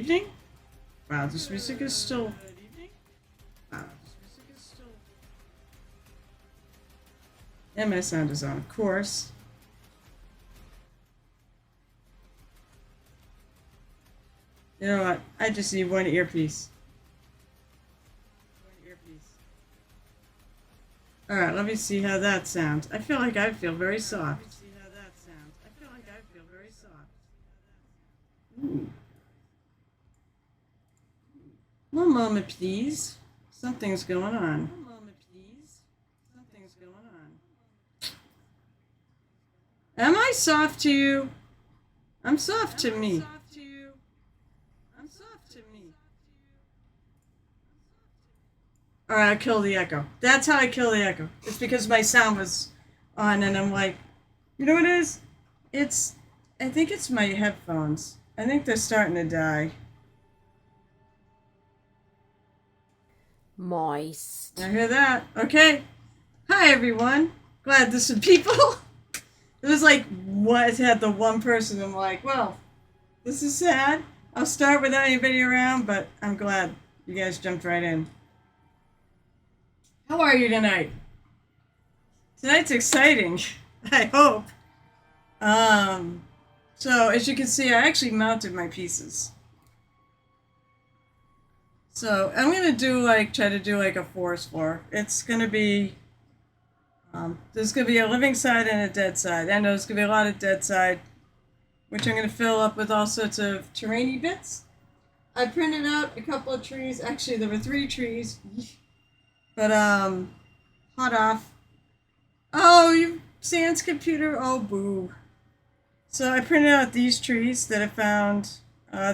evening. Wow, this music is still... Wow, this music is still... And my sound is on, of course. You know what? I just need one earpiece. Alright, let me see how that sounds. I feel like I feel very soft. Ooh. One moment, please. Something's going on. One moment, please. Something's going on. Am I soft to you? I'm soft to me. I'm soft to me. Alright, I'll kill the echo. That's how I kill the echo. It's because my sound was on and I'm like, you know what it is? I think it's my headphones. I think they're starting to die. Moist. I hear that. Okay. Hi, everyone. Glad there's some people. It was like, what had the one person. I'm like, well, this is sad. I'll start without anybody around, but I'm glad you guys jumped right in. How are you tonight? Tonight's exciting. I hope. So as you can see, I actually mounted my pieces. So I'm gonna try to do like a forest floor. It's gonna be, there's gonna be a living side and a dead side. I know there's gonna be a lot of dead side, which I'm gonna fill up with all sorts of terrainy bits. I printed out a couple of trees. Actually, there were 3 trees, but hot off. Oh, you sans computer. Oh, boo. So I printed out these trees that I found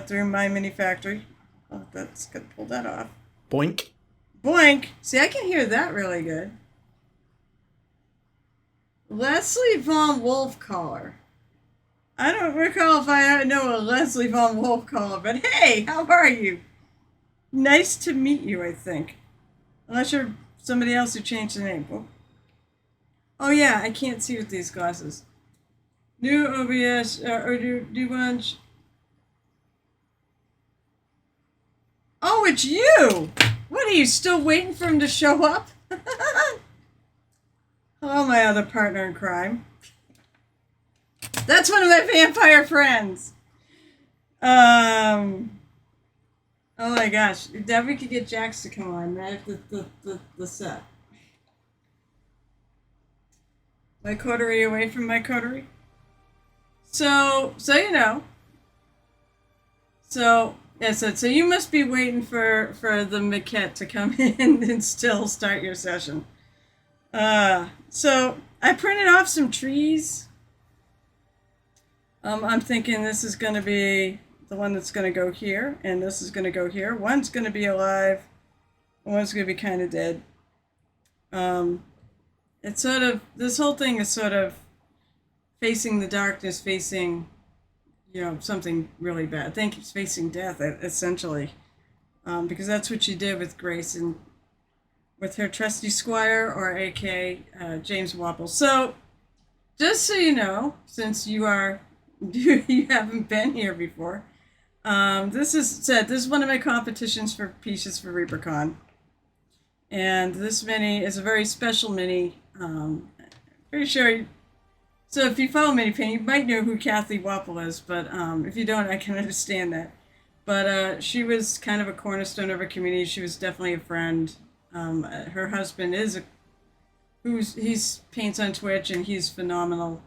through my mini factory. Oh, that's gonna pull that off. Boink. Boink. See, I can hear that really good. Leslie Von Wolfcaller. I don't recall if I know a Leslie Von Wolfcaller, but hey, how are you? Nice to meet you, I think. Unless you're somebody else who changed the name. Oh yeah, I can't see with these glasses. New OBS, or new bunch. Oh, it's you! What, are you still waiting for him to show up? Hello, my other partner in crime. That's one of my vampire friends. Oh my gosh. If we could get Jax to come on, right? The set. My coterie away from my coterie. So you know. So you must be waiting for the maquette to come in and still start your session. So I printed off some trees. I'm thinking this is going to be the one that's going to go here, and this is going to go here. One's going to be alive, one's going to be kind of dead. It's sort of, this whole thing is sort of facing the darkness, facing, you know, something really bad. I think it's facing death, essentially, because that's what she did with Grace and with her trusty squire, or A.K. James Wapple. So, just so you know, since you haven't been here before, this is one of my competitions for pieces for ReaperCon, and this mini is a very special mini. Pretty sure. So if you follow Mini Paint, you might know who Cathy Wapple is, but if you don't, I can understand that. But she was kind of a cornerstone of our community. She was definitely a friend. Her husband is he's paints on Twitch, and he's phenomenal.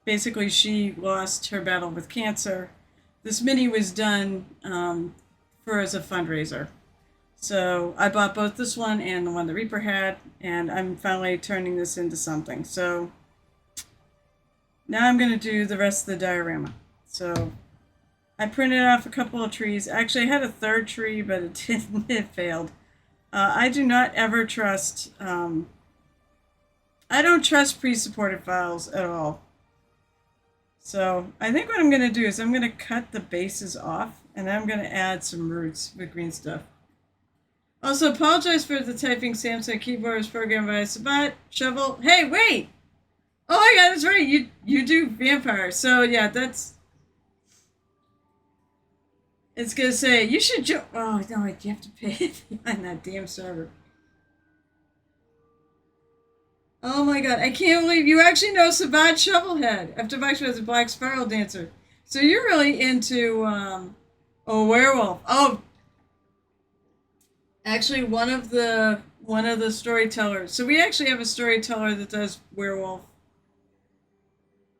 Basically, she lost her battle with cancer. This mini was done as a fundraiser. So I bought both this one and the one that Reaper had, and I'm finally turning this into something. So now I'm going to do the rest of the diorama. So I printed off a couple of trees. Actually, I had a third tree, but it didn't. It failed. I do not ever trust. I don't trust pre-supported files at all. So I think what I'm going to do is I'm going to cut the bases off, and I'm going to add some roots with green stuff. Also, apologize for the typing. Samsung keyboard is programmed by Sabat. Shovel. Hey, wait! Oh my god, that's right. You do vampires. So yeah, that's... It's gonna say you should oh no, you have to pay behind that damn server. Oh my god, I can't believe you actually know Sabat Shovelhead after Vice was a Black Spiral Dancer. So you're really into a werewolf. Oh, actually one of the storytellers. So we actually have a storyteller that does werewolf.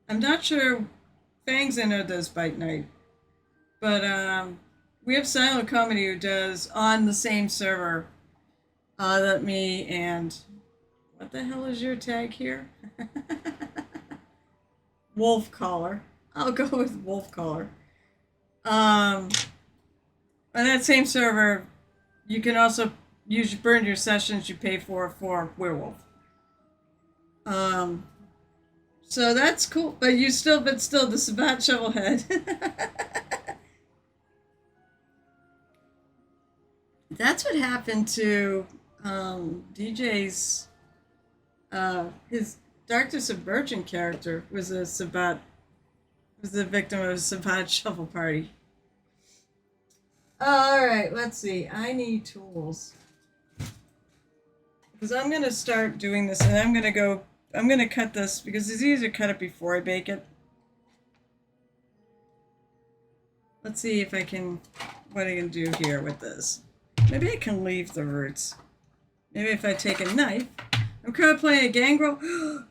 I'm not sure Fangs I know does Bite Night. But we have Silent Comedy who does on the same server that me and what the hell is your tag here? Wolf Collar. I'll go with Wolf Collar. On that same server, you can also use burn your sessions you pay for Werewolf. Um, so that's cool. But still, the Sabat Shovelhead. That's what happened to DJ's his Doctor Subvergent character was the victim of a Sabat shovel party. All right, let's see. I need tools because I'm gonna start doing this, and I'm gonna cut this because it's easier to cut it before I bake it. Let's see if I can. What I can do here with this. Maybe I can leave the roots. Maybe if I take a knife. I'm kind of playing a gangrel.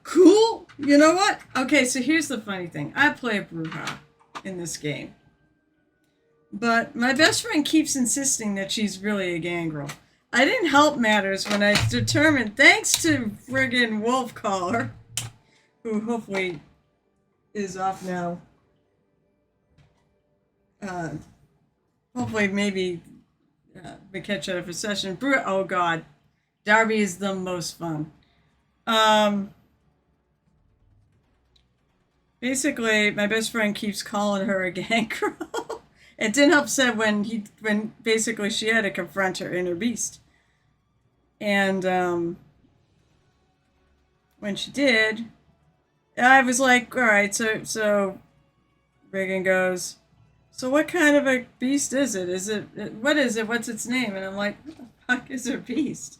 Cool! You know what? Okay, so here's the funny thing. I play a Bruja in this game. But my best friend keeps insisting that she's really a gangrel. I didn't help matters when I determined, thanks to friggin' Wolf Collar, who hopefully is off now. Hopefully maybe we catch out of a session. Oh god. Darby is the most fun. Basically, my best friend keeps calling her a gangrel. It didn't help said when basically she had to confront her inner beast. And when she did, I was like, all right, so Reagan goes, so what kind of a beast is it? What is it? What's its name? And I'm like, what the fuck is a beast?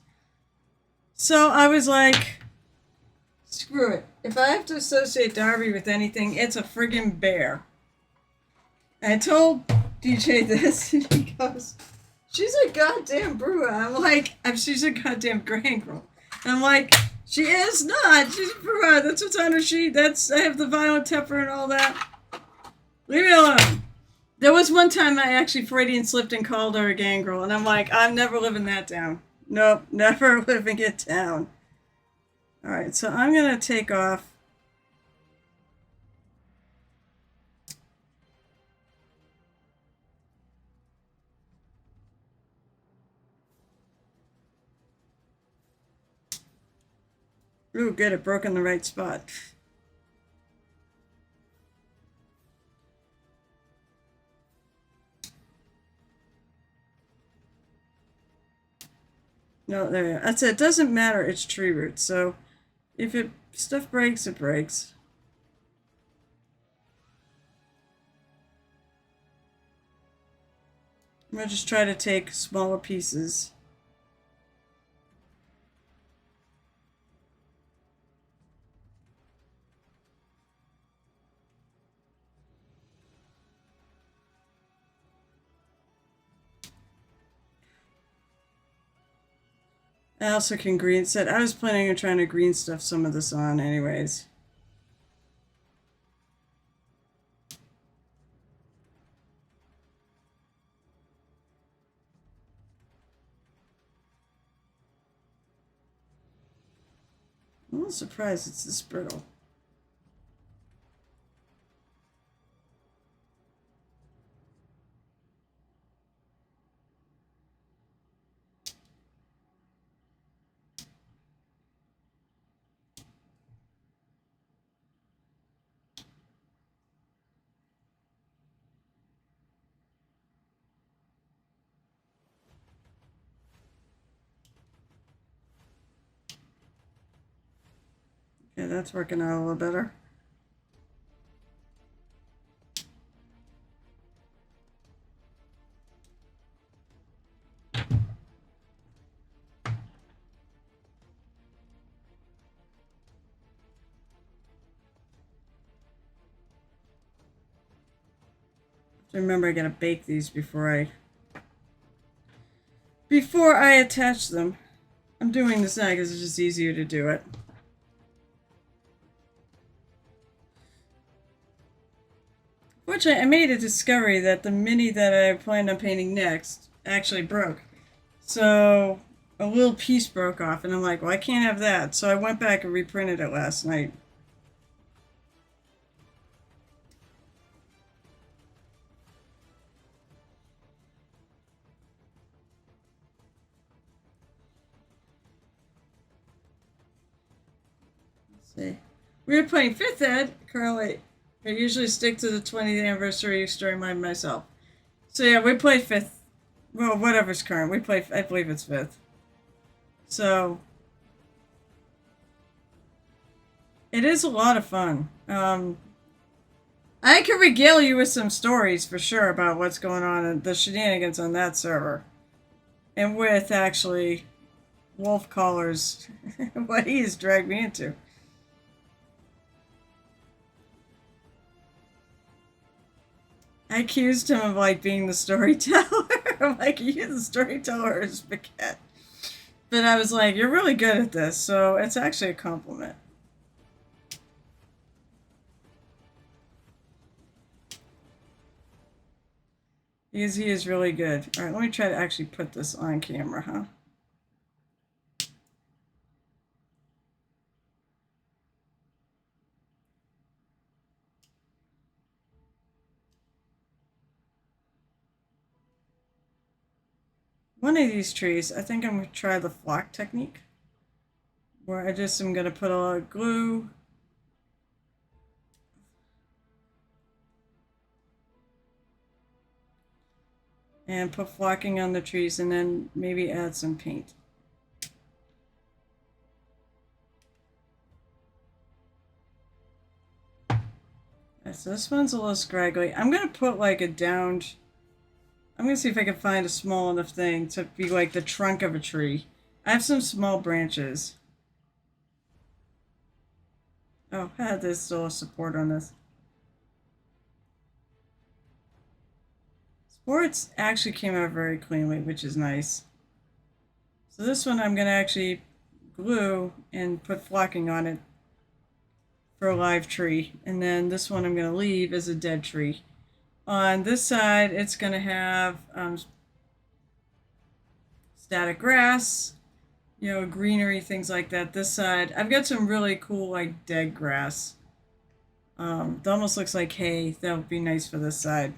So I was like, screw it. If I have to associate Darby with anything, it's a friggin' bear. And I told DJ this, and he goes, she's a goddamn brewer. I'm like, she's a goddamn gangrel. And I'm like, she is not. She's a brewer. That's what's on her sheet. I have the violent temper and all that. Leave me alone. There was one time I actually Freudian slipped and called her a gangrel, and I'm like, I'm never living that down. Nope, never living it down. All right, so I'm going to take off. Ooh, good, it broke in the right spot. No, there we go. That's it. It doesn't matter. It's tree roots. So if stuff breaks, it breaks. I'm going to just try to take smaller pieces. I also can green set. I was planning on trying to green stuff some of this on anyways. I'm a little surprised it's this brittle. Okay, that's working out a little better. So remember, I gotta bake these before I attach them. I'm doing this now because it's just easier to do it. Fortunately, I made a discovery that the mini that I planned on painting next actually broke. So a little piece broke off, and I'm like, well, I can't have that. So I went back and reprinted it last night. Let's see. We were playing 5th Ed currently. I usually stick to the 20th anniversary story myself. So yeah, we play 5th. Well, whatever's current. We play, I believe it's 5th. So it is a lot of fun. I can regale you with some stories for sure about what's going on and the shenanigans on that server. And with actually Wolf Caller's what he has dragged me into. I accused him of like being the storyteller. I'm like, you're the storyteller or Spaghetti. But I was like, you're really good at this, so it's actually a compliment. He is really good. All right, let me try to actually put this on camera, huh? One of these trees, I think I'm going to try the flock technique, where I just am going to put a lot of glue. And put flocking on the trees and then maybe add some paint. Right, so this one's a little scraggly. I'm going to put like a downed... I'm going to see if I can find a small enough thing to be like the trunk of a tree. I have some small branches. Oh, there's still a support on this. Supports actually came out very cleanly, which is nice. So this one I'm going to actually glue and put flocking on it for a live tree. And then this one I'm going to leave as a dead tree. On this side, it's going to have static grass, you know, greenery, things like that. This side, I've got some really cool, like, dead grass. It almost looks like hay. That would be nice for this side.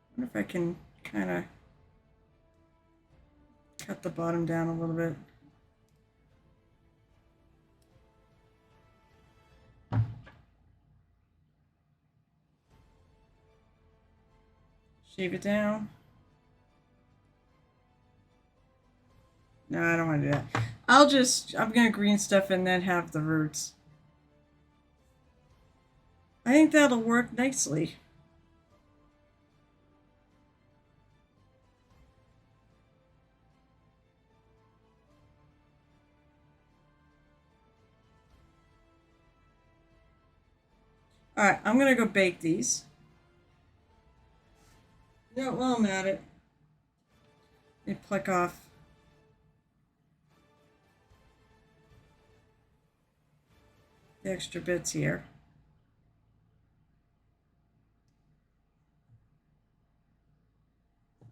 I wonder if I can kind of cut the bottom down a little bit. Shave it down. No, I don't want to do that. I'm going to green stuff and then have the roots. I think that'll work nicely. Alright, I'm going to go bake these. Yeah, while I'm at it, they pluck off the extra bits here.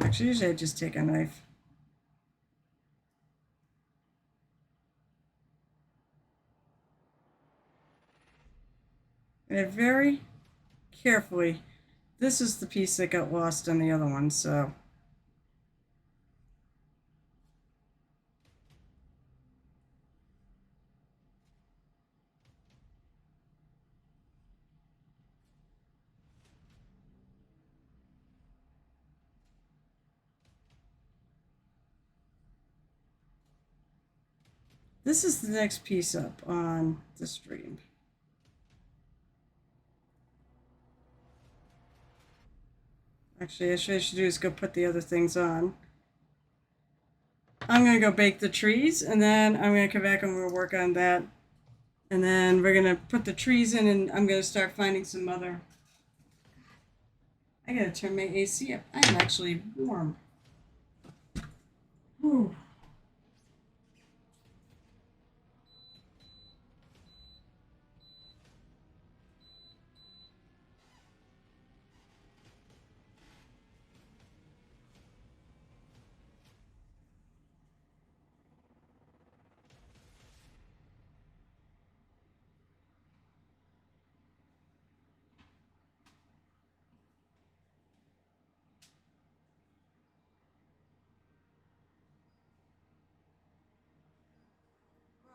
Actually, usually I just take a knife. And very carefully, this is the piece that got lost on the other one, so. This is the next piece up on the stream. Actually, what I should do is go put the other things on. I'm going to go bake the trees, and then I'm going to come back and we'll work on that And then we're gonna put the trees in, and I'm gonna start finding some other. I gotta turn my AC up. I'm actually warm. Whew.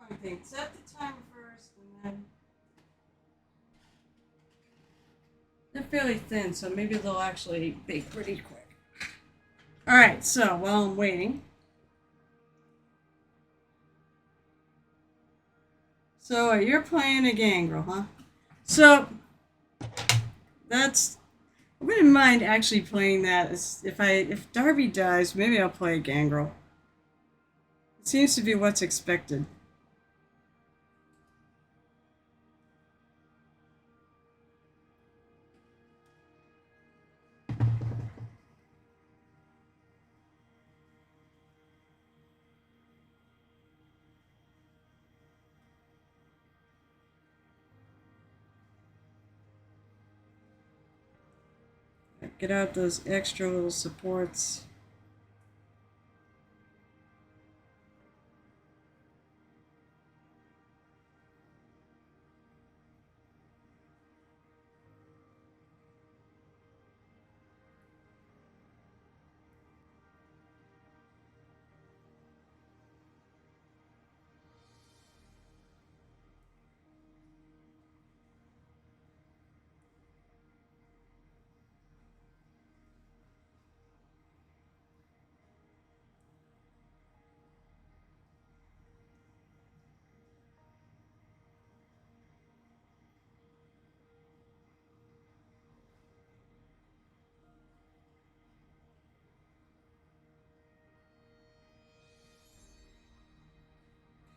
Wrong thing. Set the timer first, and then they're fairly thin, so maybe they'll actually bake pretty quick. All right. So while I'm waiting, so you're playing a gangrel, huh? So that's. I wouldn't mind actually playing that. If Darby dies, maybe I'll play a gangrel. It seems to be what's expected. Get out those extra little supports.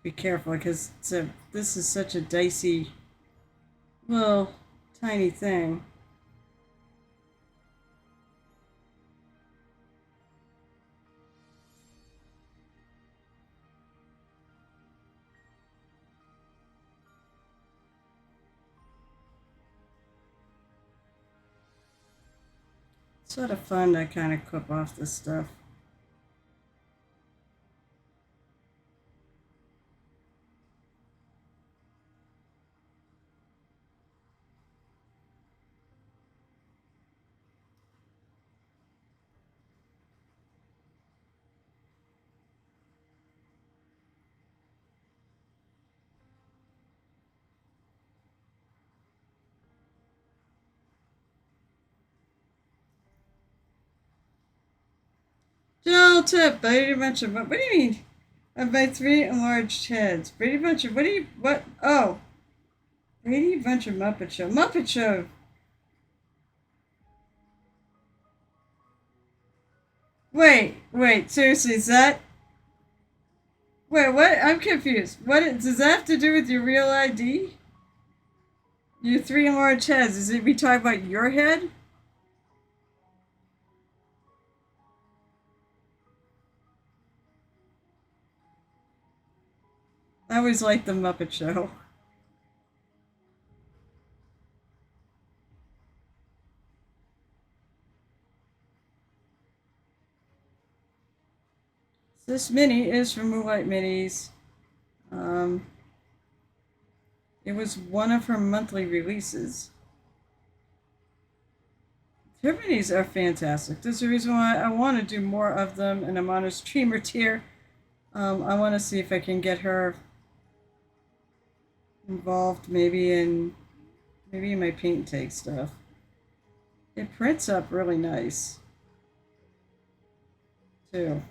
Be careful because this is such a dicey little tiny thing. It's sort of fun to kind of clip off this stuff. General tip: Brady Bunch of what do you mean? By three enlarged heads. Brady Bunch of what do you what? Oh, Brady Bunch of Muppet Show. Muppet Show. Wait. Seriously, is that? Wait, what? I'm confused. Does that have to do with your real ID? Your three enlarged heads. Is it we talking about your head? I always liked the Muppet Show. This mini is from Moonlight Minis. Um, it was one of her monthly releases. Her minis are fantastic. There's a reason why I want to do more of them, and I'm on a streamer tier. I want to see if I can get her involved, maybe in my paint and take stuff. It prints up really nice, too.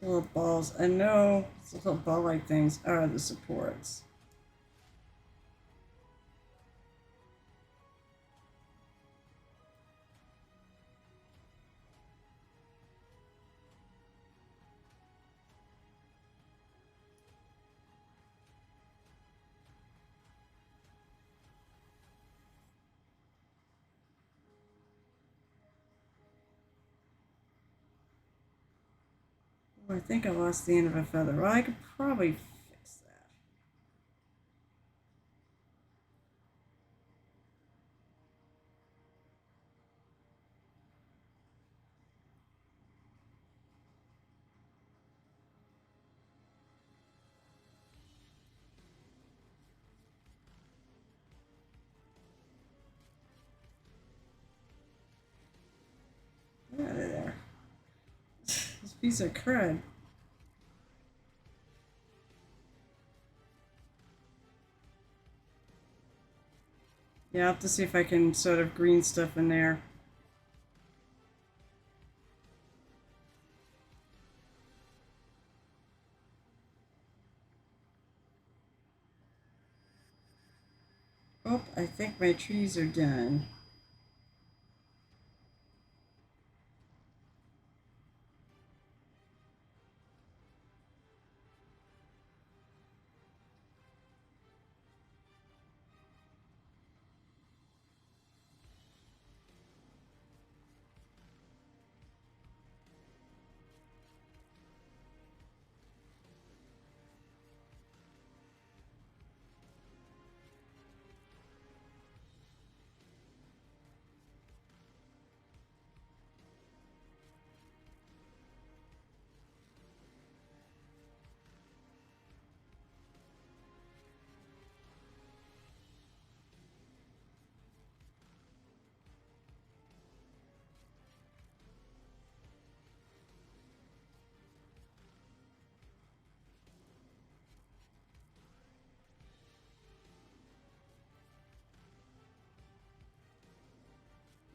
The little balls. I know the little ball-like things are the supports. Oh, I think I lost the end of a feather. Well, I could probably fix that. Get out of there. This piece of crud. Yeah, I'll have to see if I can sort of green stuff in there. Oh, I think my trees are done.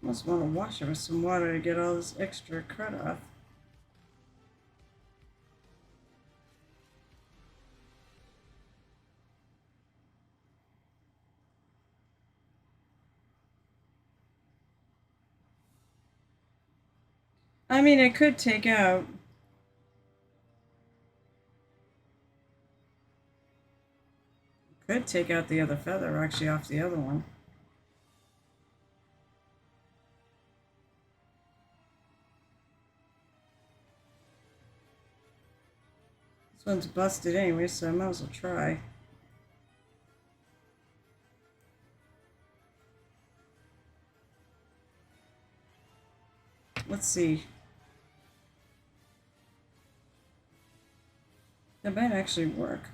Must want to wash it with some water to get all this extra crud off. I mean, I could take out. Could take out the other feather actually off the other one. This one's busted anyway, so I might as well try. Let's see. That might actually work.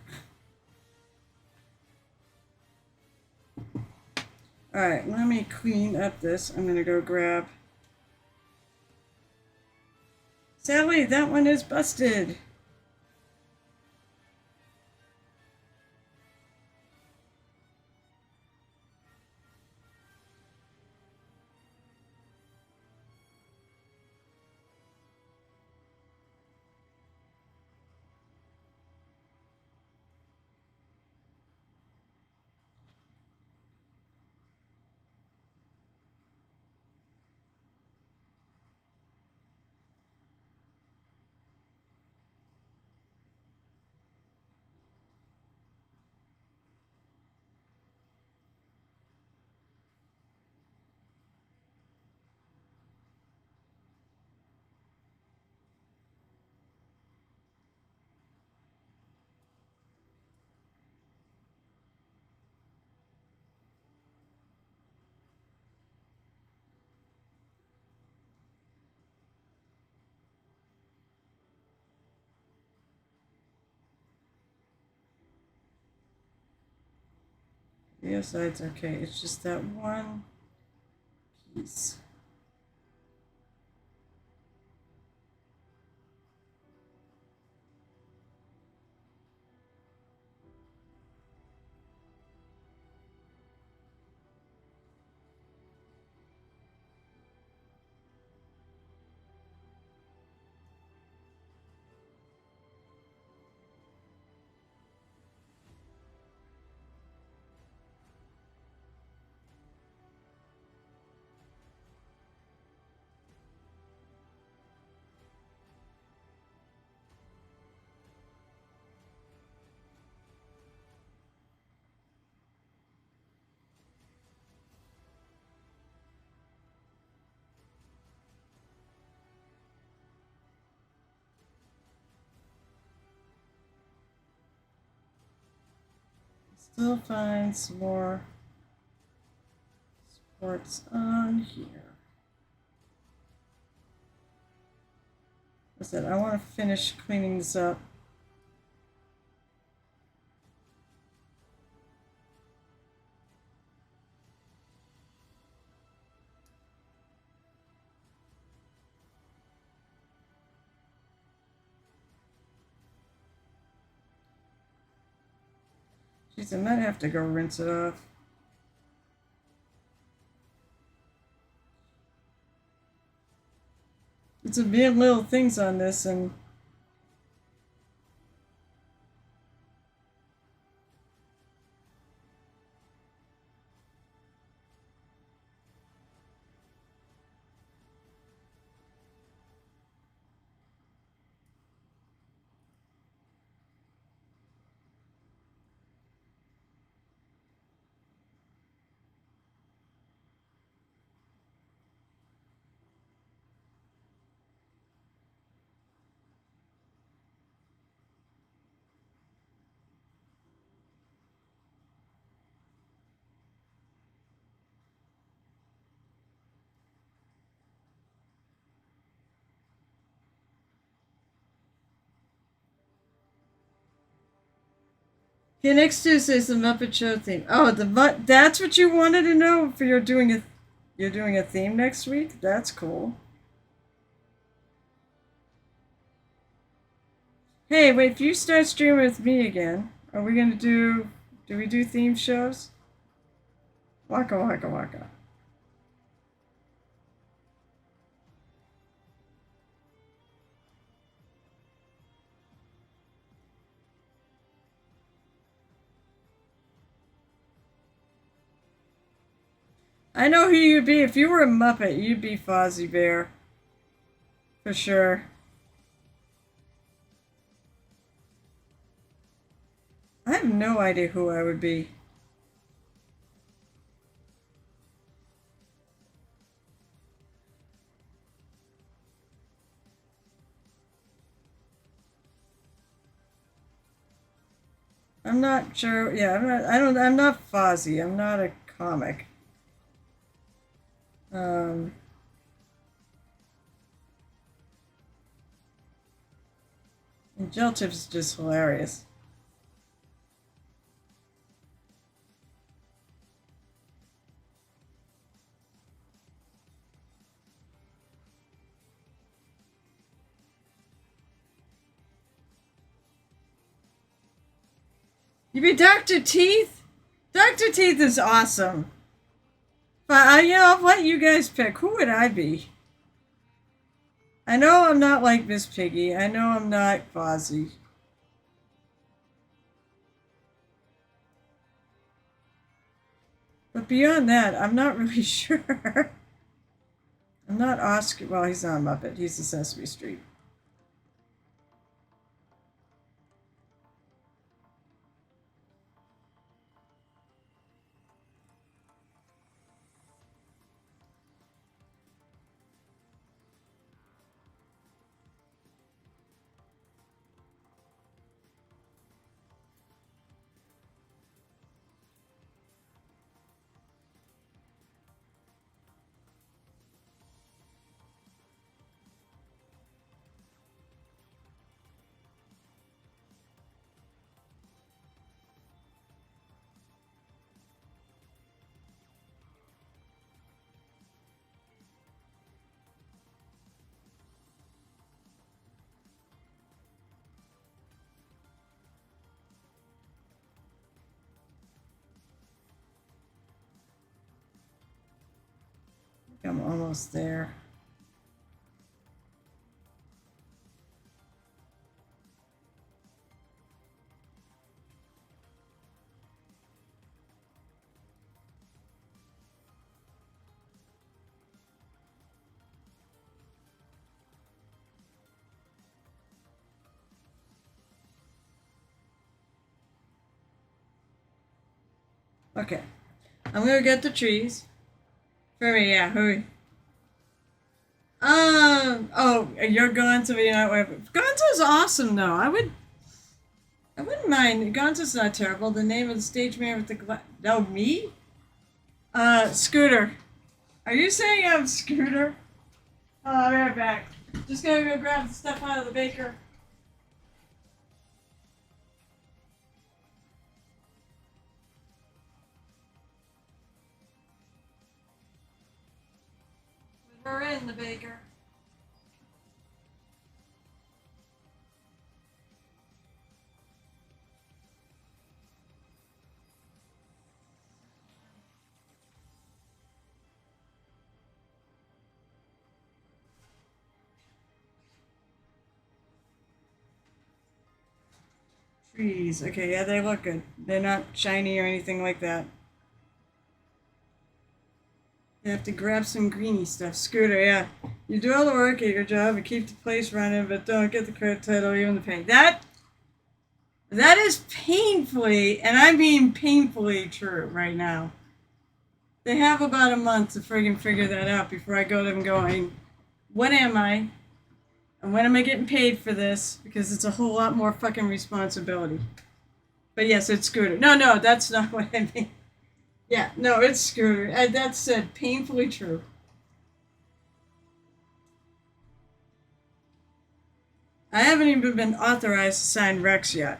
Alright, let me clean up this. I'm gonna go grab. Sadly, that one is busted. The other side's okay. It's just that one piece. Still find some more sports on here. I said I want to finish cleaning this up. Jeez, I might have to go rinse it off. It's a million little things on this, and okay, next Tuesday is the Muppet Show theme. Oh, that's what you wanted to know for you're doing a theme next week? That's cool. Hey, wait, if you start streaming with me again, are we gonna do we do theme shows? Waka waka waka. I know who you'd be. If you were a Muppet, you'd be Fozzie Bear. For sure. I have no idea who I would be. I'm not sure. Yeah, I'm not Fozzie. I'm not a comic. Um, and Gel Tips is just hilarious. You be Dr. Teeth? Dr. Teeth is awesome. But I'll let you guys pick. Who would I be? I know I'm not like Miss Piggy. I know I'm not Fozzie. But beyond that, I'm not really sure. I'm not Oscar. Well, he's not a Muppet. He's the Sesame Street. I'm almost there. Okay. I'm gonna get the trees. For me, yeah. Hurry. Oh, you're Gonzo, you're not Gonzo's awesome though. I wouldn't mind. Gonza's not terrible. The name of the stage man with the no, me? Scooter. Are you saying I'm Scooter? I'll be right back. Just gonna go grab the stuff out of the baker. Put her in the baker. Trees. Okay, yeah, they look good. They're not shiny or anything like that. You have to grab some greeny stuff. Scooter, yeah. You do all the work at your job and keep the place running, but don't get the credit title, even the paint. That is painfully, and I mean painfully true right now. They have about a month to friggin' figure that out before I go to them going, what am I? And when am I getting paid for this? Because it's a whole lot more fucking responsibility. But yes, it's Scooter. No, that's not what I mean. Yeah, no, it's Scooter. That's painfully true. I haven't even been authorized to sign Rex yet.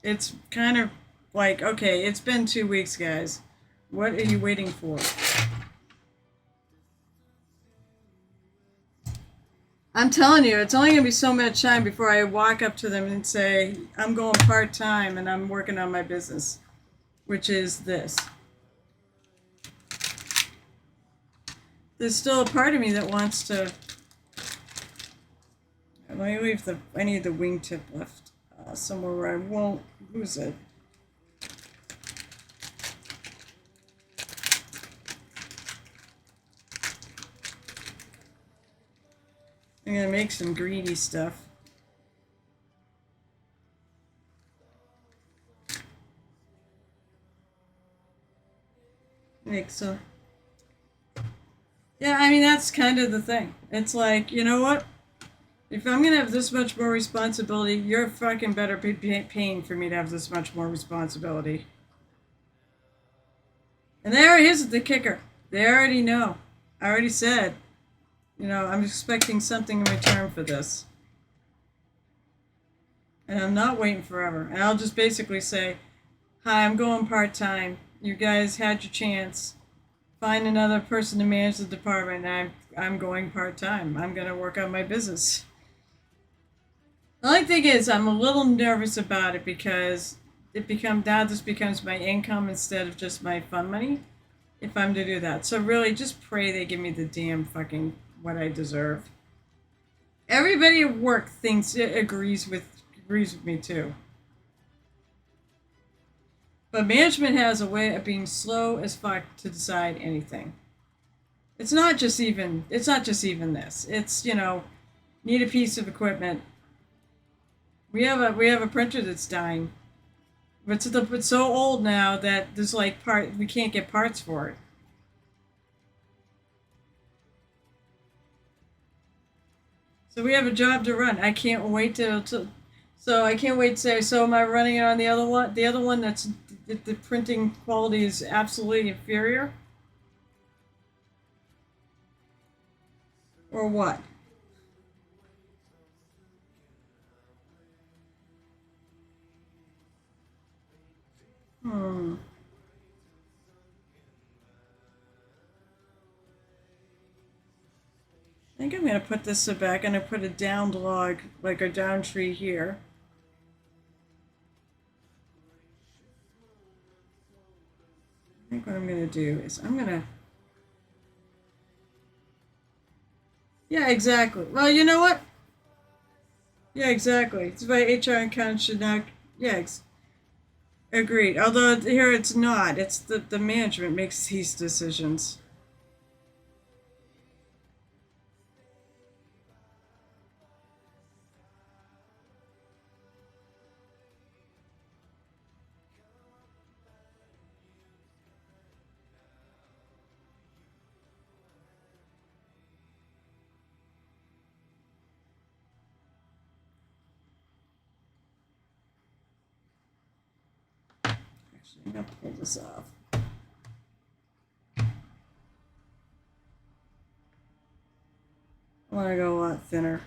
It's kind of like, okay, it's been 2 weeks, guys. What are you waiting for? I'm telling you, it's only going to be so much time before I walk up to them and say, I'm going part time and I'm working on my business, which is this. There's still a part of me that wants to. Let me leave I need the wingtip left somewhere where I won't lose it. I'm going to make some greedy stuff. Make so. Yeah, I mean, that's kind of the thing. It's like, you know what? If I'm going to have this much more responsibility, you're fucking better paying for me to have this much more responsibility. And here's the kicker. They already know. I already said, I'm expecting something in return for this. And I'm not waiting forever. And I'll just basically say, hi, I'm going part-time. You guys had your chance. Find another person to manage the department, and I'm going part-time. I'm going to work on my business. The only thing is, I'm a little nervous about it because now this becomes my income instead of just my fun money, if I'm to do that. So really, just pray they give me the damn fucking what I deserve. Everybody at work agrees with me too. But management has a way of being slow as fuck to decide anything. It's not just even this. It's, need a piece of equipment. We have a printer that's dying. But it's so old now that there's we can't get parts for it. So we have a job to run. I can't wait to say, so am I running it on the other one? The other one that's the printing quality is absolutely inferior? Or what? I think I'm going to put this back. I'm going to put a downed log, like a down tree here. I think what I'm going to do is I'm going to... Yeah, exactly. Well, you know what? Yeah, exactly. It's by HR and Count should not... Yeah, agreed. Although here it's not. It's the management makes these decisions. Actually, I'm going to pull this off. I want to go a lot thinner.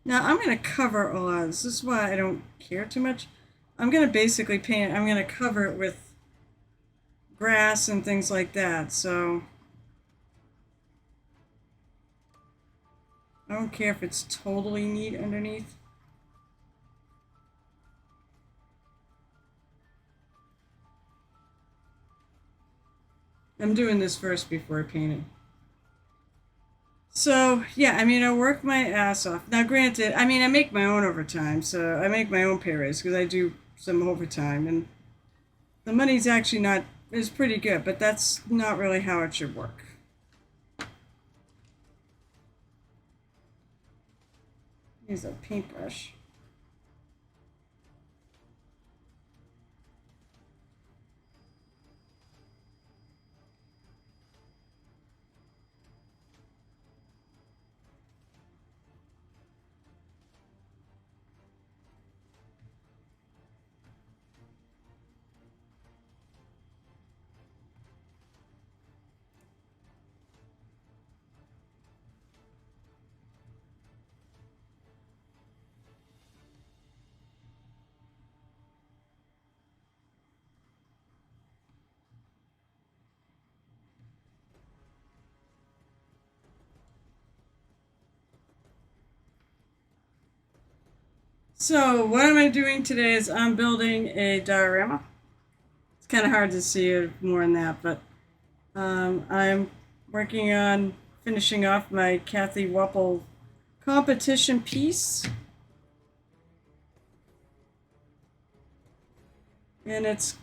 Now I'm going to cover a lot of this. This is why I don't care too much. I'm going to basically paint it. I'm going to cover it with grass and things like that. So I don't care if it's totally neat underneath. I'm doing this first before I paint it. So, yeah, I mean, I work my ass off. Now, granted, I mean, I make my own overtime, so I make my own pay raise because I do some overtime, and the money's actually not, is pretty good, but that's not really how it should work. Use a paintbrush. So what am I doing today is I'm building a diorama. It's kind of hard to see it more than that, but I'm working on finishing off my Cathy competition piece. And it's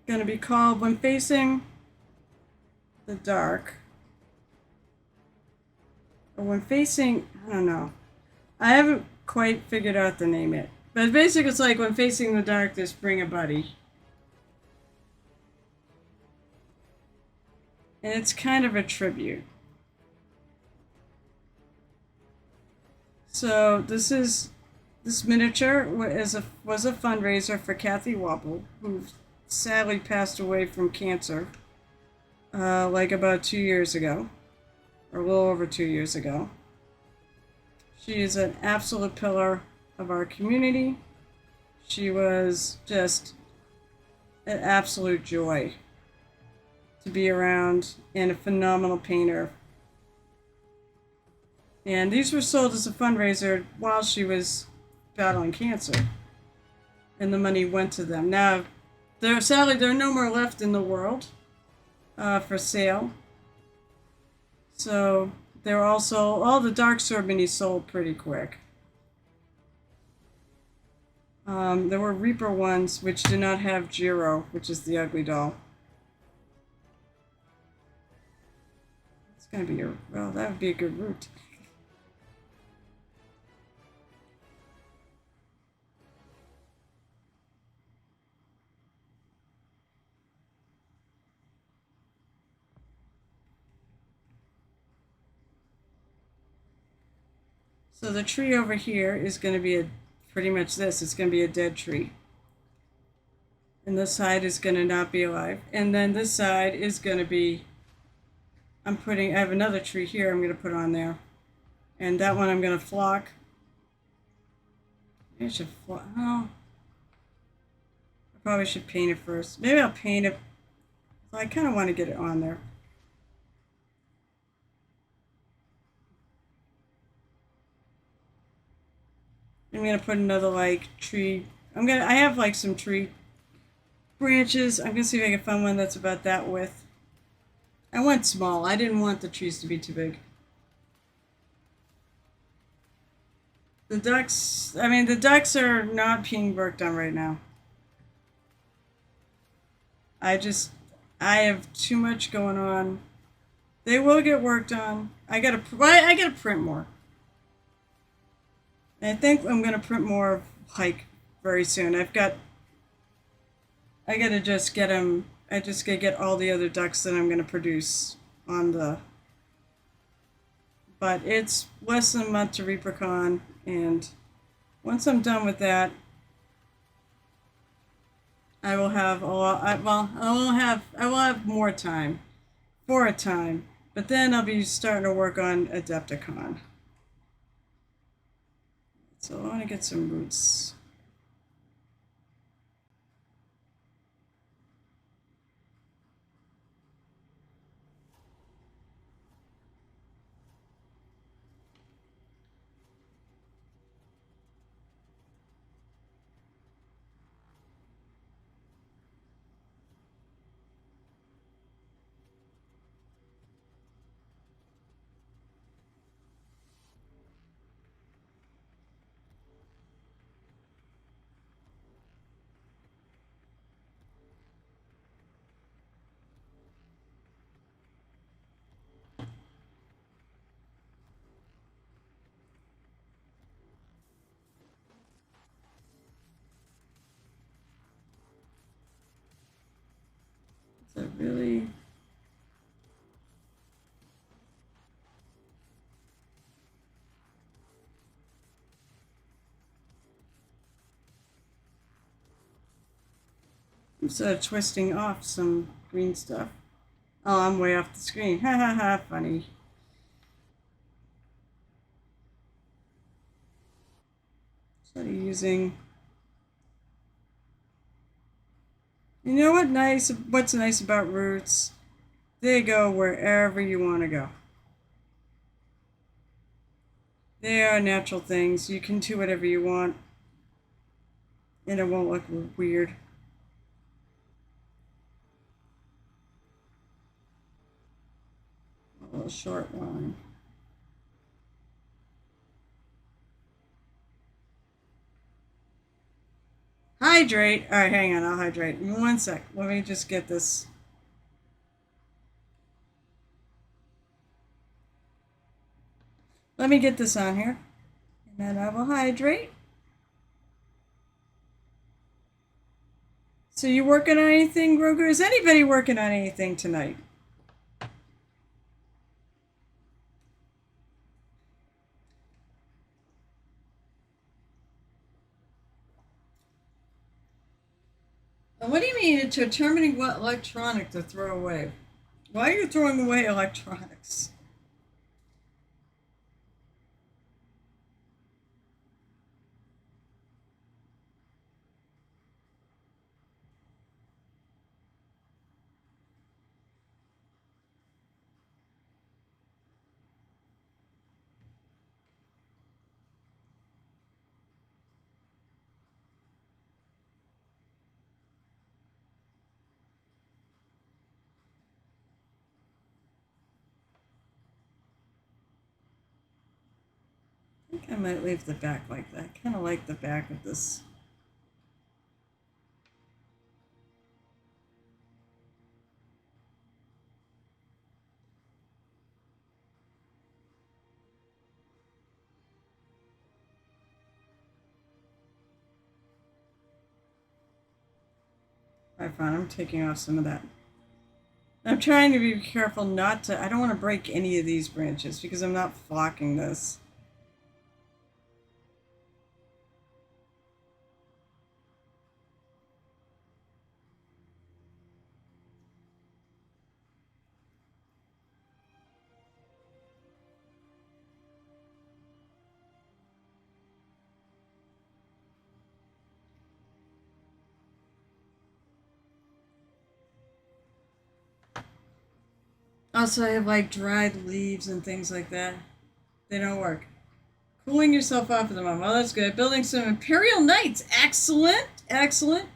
going to be called When Facing the Dark. Or When Facing, I don't know. I haven't quite figured out the name yet. But basically it's like when facing the darkness, bring a buddy. And it's kind of a tribute. So this miniature was a fundraiser for Cathy Wapple, who sadly passed away from cancer like about 2 years ago, or a little over 2 years ago. She is an absolute pillar of our community. She was just an absolute joy to be around and a phenomenal painter. And these were sold as a fundraiser while she was battling cancer. And the money went to them. Now, sadly, there are no more left in the world for sale. So they're also, all the Dark Sword minis sold pretty quick. There were Reaper ones which did not have Jiro, which is the ugly doll. It's gonna be well, that would be a good route. So the tree over here is going to be pretty much this. It's going to be a dead tree. And this side is going to not be alive. And then this side is going to be, I have another tree here I'm going to put on there. And that one I'm going to flock. Maybe I should flock, oh. I probably should paint it first. Maybe I'll paint it. Well, I kind of want to get it on there. I'm gonna put another like tree. I have like some tree branches. I'm gonna see if I can find one that's about that width. I went small. I didn't want the trees to be too big. The ducks are not being worked on right now. I have too much going on. They will get worked on. I gotta print more. And I think I'm gonna print more of Hike very soon. I gotta just get them. I just gotta get all the other ducks that I'm gonna produce on the. But it's less than a month to ReaperCon, and once I'm done with that, I will have a lot. I will have more time for a time, but then I'll be starting to work on Adepticon. So I want to get some roots. Is that really? I'm sort of twisting off some green stuff. Oh, I'm way off the screen. Ha ha ha, funny. So using. You know what's nice about roots? They go wherever you want to go. They are natural things. You can do whatever you want, and it won't look weird. A little short line. Hydrate. All right, hang on. I'll hydrate. In 1 sec. Let me just get this. Let me get this on here, and then I will hydrate. So you working on anything, Grogu? Is anybody working on anything tonight? What do you mean determining what electronic to throw away? Why are you throwing away electronics? I think I might leave the back like that. I kind of like the back of this. I found I'm taking off some of that. I'm trying to be careful not to. I don't want to break any of these branches because I'm not flocking this. Also, I have like dried leaves and things like that. They don't work. Cooling yourself off at the moment. Oh, that's good. Building some Imperial Knights. Excellent. Excellent.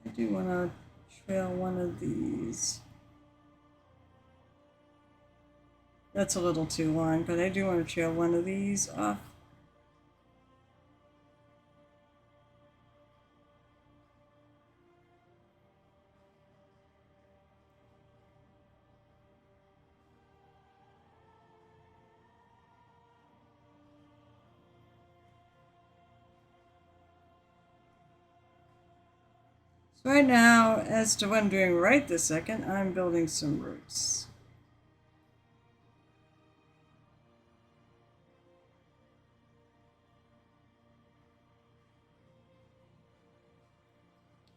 I do want to trail one of these. That's a little too long, but I do want to trail one of these off. So right now, as to what I'm doing right this second, I'm building some roots.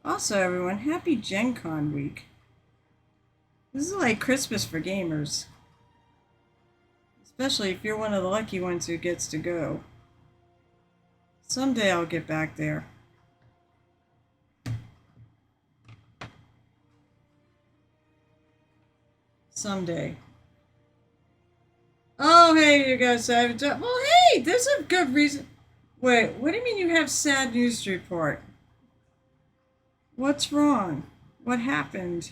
Also, everyone, happy Gen Con week. This is like Christmas for gamers. Especially if you're one of the lucky ones who gets to go. Someday I'll get back there. Someday. Oh, hey, you guys have done. Well, hey, there's a good reason. Wait, what do you mean you have sad news to report? What's wrong? What happened?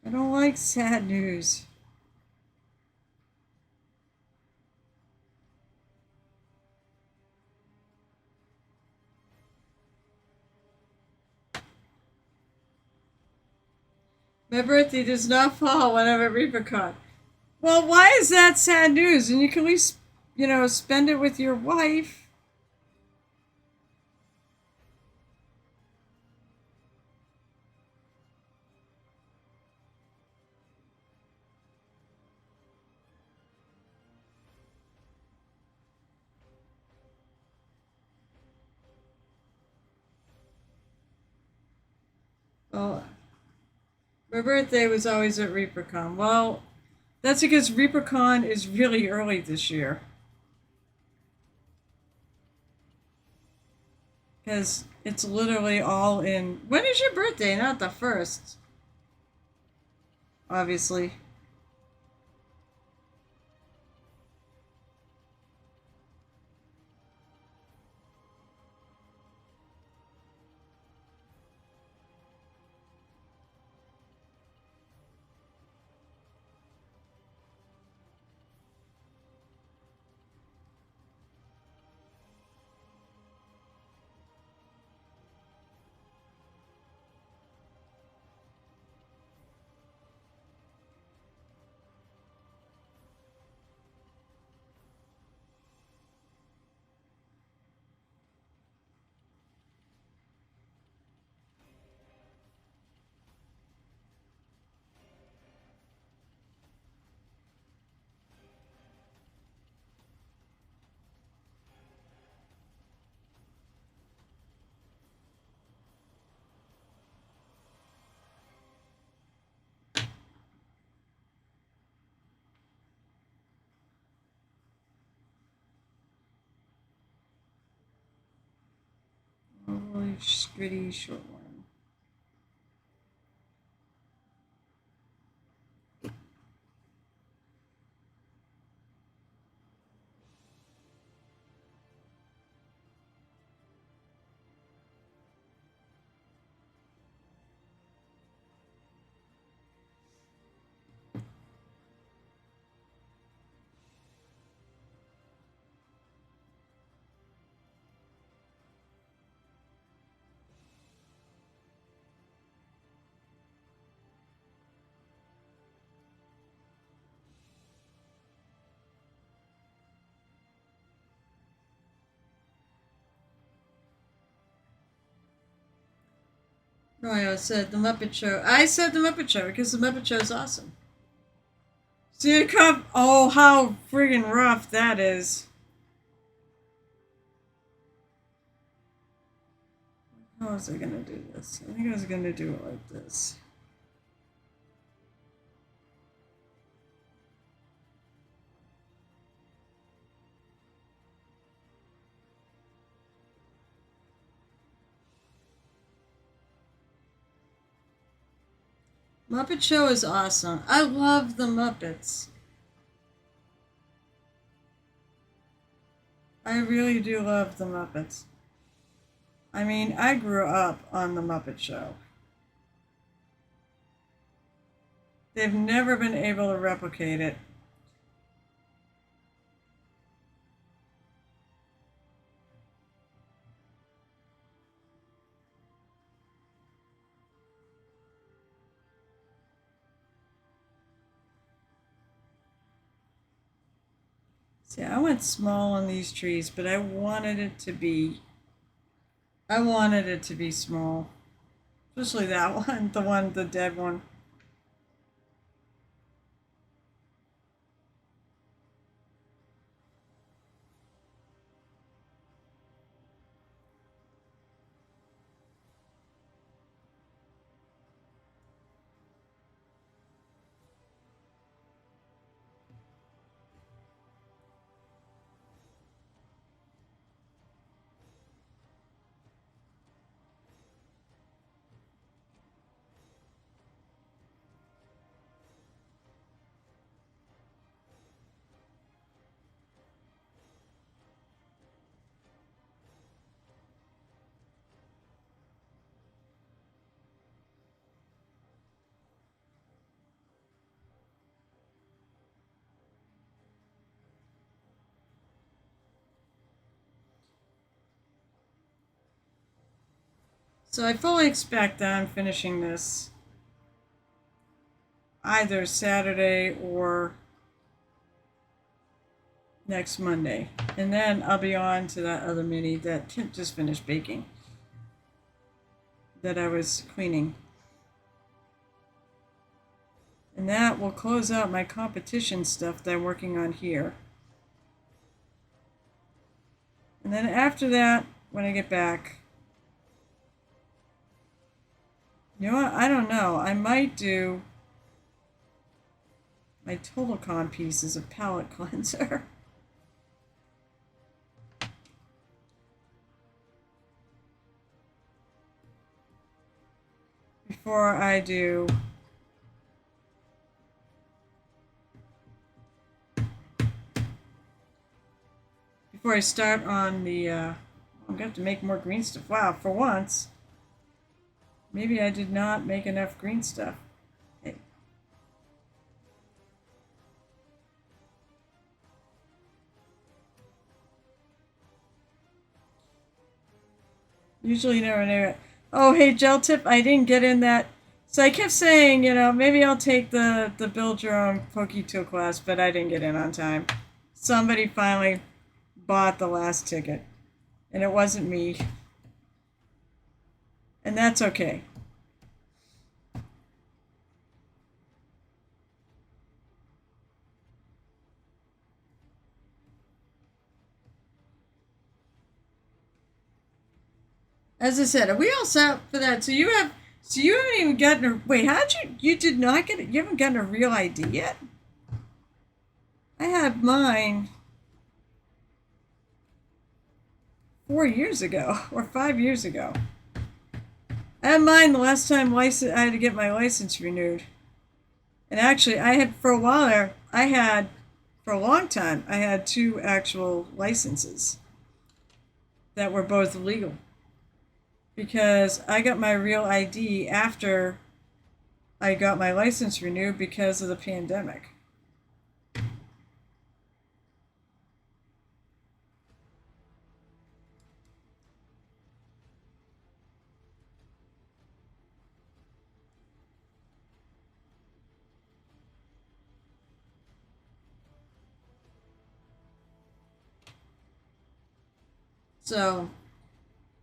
I don't like sad news. My birthday does not fall when I'm at ReaperCon. Well, why is that sad news? And you can at least, spend it with your wife. Well, my birthday was always at ReaperCon. Well, that's because ReaperCon is really early this year. Because it's literally all in. When is your birthday? Not the first. Obviously. A really gritty short one. Oh, I said the Muppet Show. I said the Muppet Show because the Muppet Show is awesome. See a cup. Oh, how friggin' rough that is. How was I gonna do this? I think I was gonna do it like this. Muppet Show is awesome. I love the Muppets. I really do love the Muppets. I mean, I grew up on the Muppet Show. They've never been able to replicate it. See, I went small on these trees, but I wanted it to be small. Especially that one, the dead one. So I fully expect that I'm finishing this either Saturday or next Monday. And then I'll be on to that other mini that just finished baking that I was cleaning. And that will close out my competition stuff that I'm working on here. And then after that, when I get back, you know what? I don't know. I might do my Total Con piece as a palette cleanser. Before I do before I start on the I'm gonna have to make more green stuff. Wow, for once. Maybe I did not make enough green stuff. Hey. Usually never know. Oh, hey, gel tip, I didn't get in that. So I kept saying, maybe I'll take the build your own Poke Tool class, but I didn't get in on time. Somebody finally bought the last ticket, and it wasn't me. And that's okay. As I said, are we all set for that? So you haven't even gotten a, wait, how'd you did not get it, you haven't gotten a real ID yet? I had mine 4 years ago, or 5 years ago. I had mine the last time I had to get my license renewed. And actually, I had, for a while there, for a long time, I had two actual licenses that were both legal. Because I got my real ID after I got my license renewed because of the pandemic. So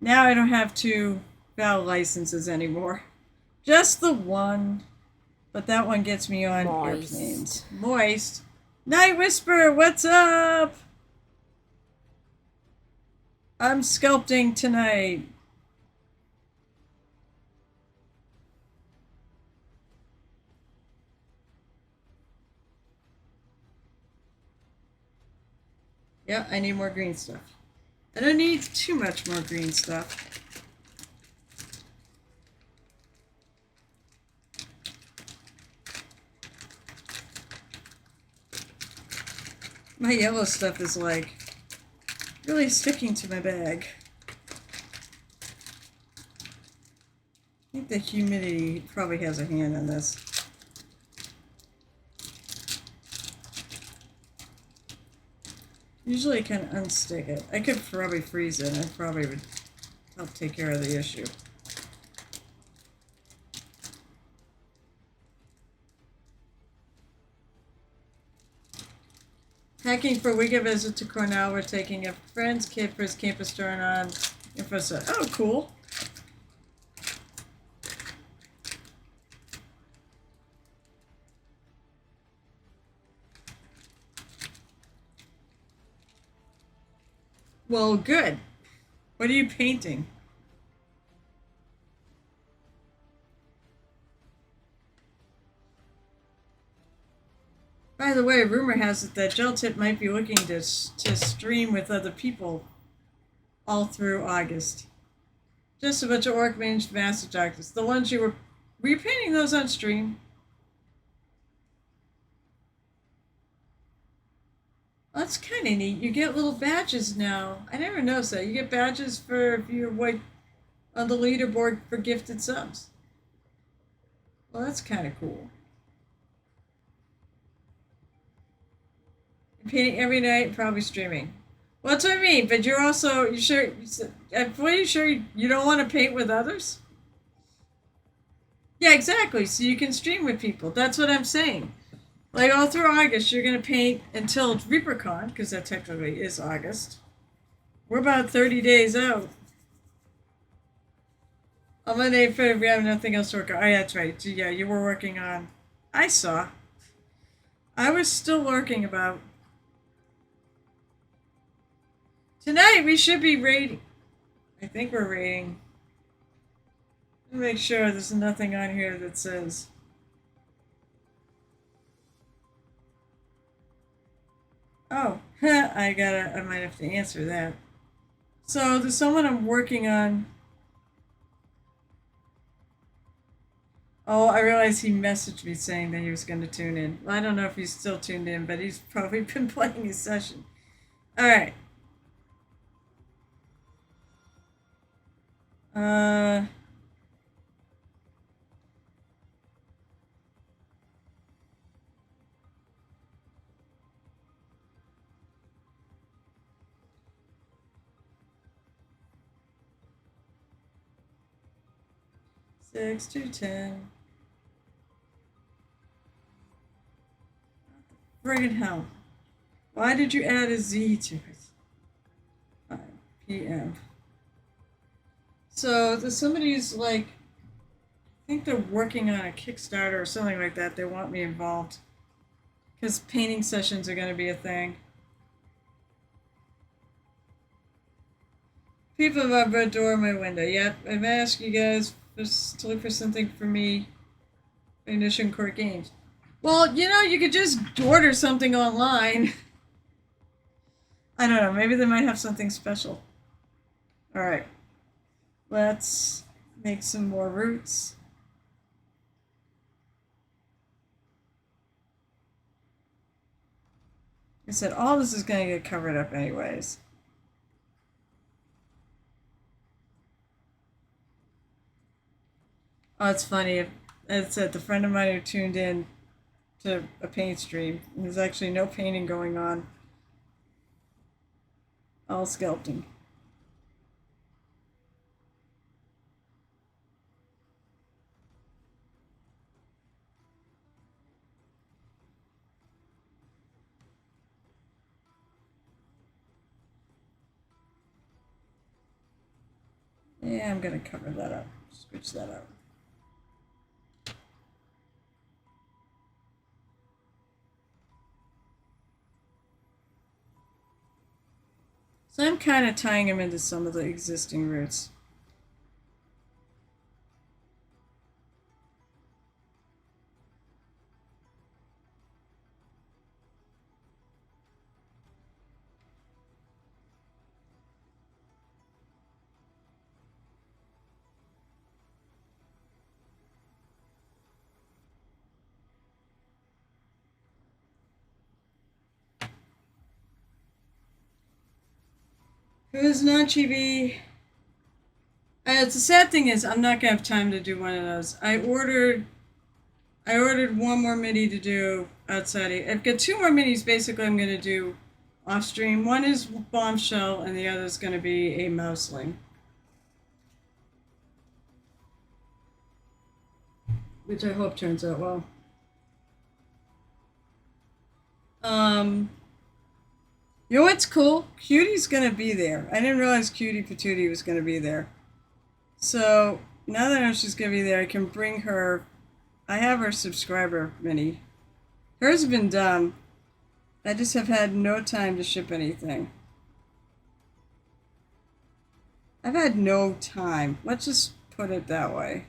now I don't have two valid licenses anymore. Just the one. But that one gets me on airplanes. Moist. Night Whisper, what's up? I'm sculpting tonight. Yeah, I need more green stuff. I don't need too much more green stuff. My yellow stuff is like really sticking to my bag. I think the humidity probably has a hand in this. Usually I can unstick it. I could probably freeze it, and it probably would help take care of the issue. Packing for a weekend visit to Cornell. We're taking a friend's kid for his campus turn on. Oh, cool. Well, good. What are you painting? By the way, rumor has it that Gel Tip might be looking to stream with other people all through August. Just a bunch of orc manged master doctors. The ones were you painting those on stream? That's kind of neat. You get little badges now. I never noticed that. You get badges for if you're white on the leaderboard for gifted subs. Well, that's kind of cool. You're painting every night, probably streaming. Well, that's what I mean. But you're also you sure? You sure you don't want to paint with others? Yeah, exactly. So you can stream with people. That's what I'm saying. Like all through August, you're gonna paint until ReaperCon, because that technically is August. We're about 30 days out. On Monday, we have nothing else to work on. Oh, yeah, that's right. Yeah, you were working on. I saw. I was still working about. Tonight we should be rating. I think we're rating. Let me make sure there's nothing on here that says. Oh, I might have to answer that. So there's someone I'm working on. Oh, I realized he messaged me saying that he was going to tune in. Well, I don't know if he's still tuned in, but he's probably been playing his session. All right. 6 to 10. Friggin' hell. Why did you add a Z to it? 5 p.m. So there's somebody who's like, I think they're working on a Kickstarter or something like that. They want me involved. Because painting sessions are going to be a thing. People have my door in my window. Yep, I've asked you guys to look for something for me. Ignition Court Games. Well, you could just order something online. I don't know. Maybe they might have something special. All right. Let's make some more roots. Like I said, all this is going to get covered up anyways. Oh, it's funny. It's the friend of mine who tuned in to a paint stream. There's actually no painting going on. All sculpting. Yeah, I'm going to cover that up. Switch that up. So I'm kind of tying them into some of the existing roots. It was non chibi. The sad thing is, I'm not gonna have time to do one of those. I ordered one more mini to do outside. I've got two more minis. Basically, I'm gonna do off stream. One is Bombshell, and the other is gonna be a Mouseling, which I hope turns out well. Um, you know what's cool? Cutie's gonna be there. I didn't realize Cutie Patootie was gonna be there. So now that I know she's gonna be there, I can bring her. I have her subscriber mini. Hers have been done. I just have had no time to ship anything. I've had no time. Let's just put it that way.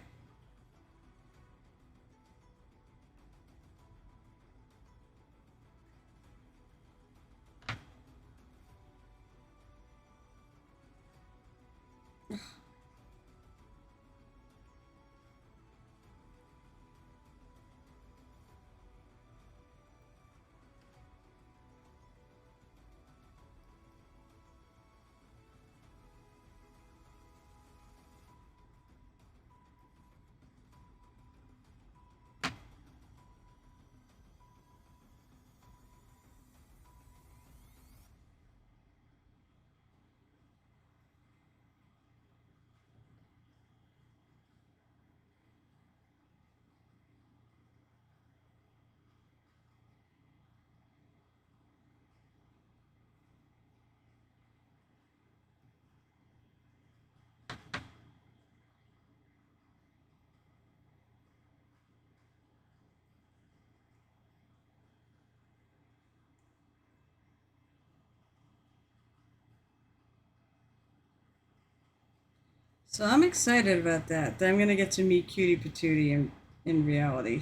So I'm excited about that. That I'm gonna get to meet Cutie Patootie in reality.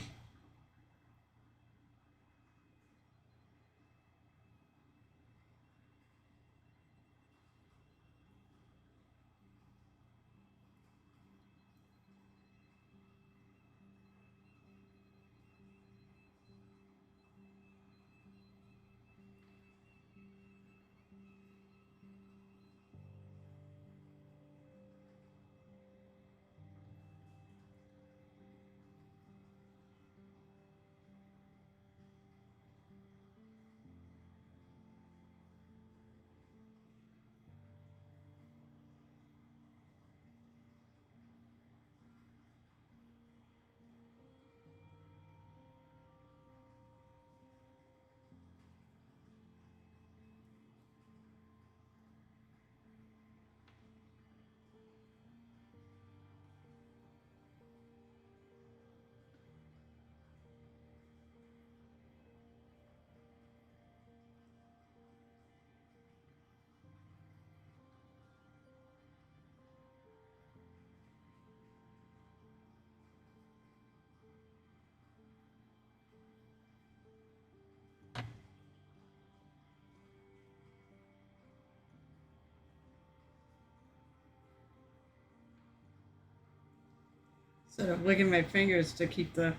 Sort of licking my fingers to keep the.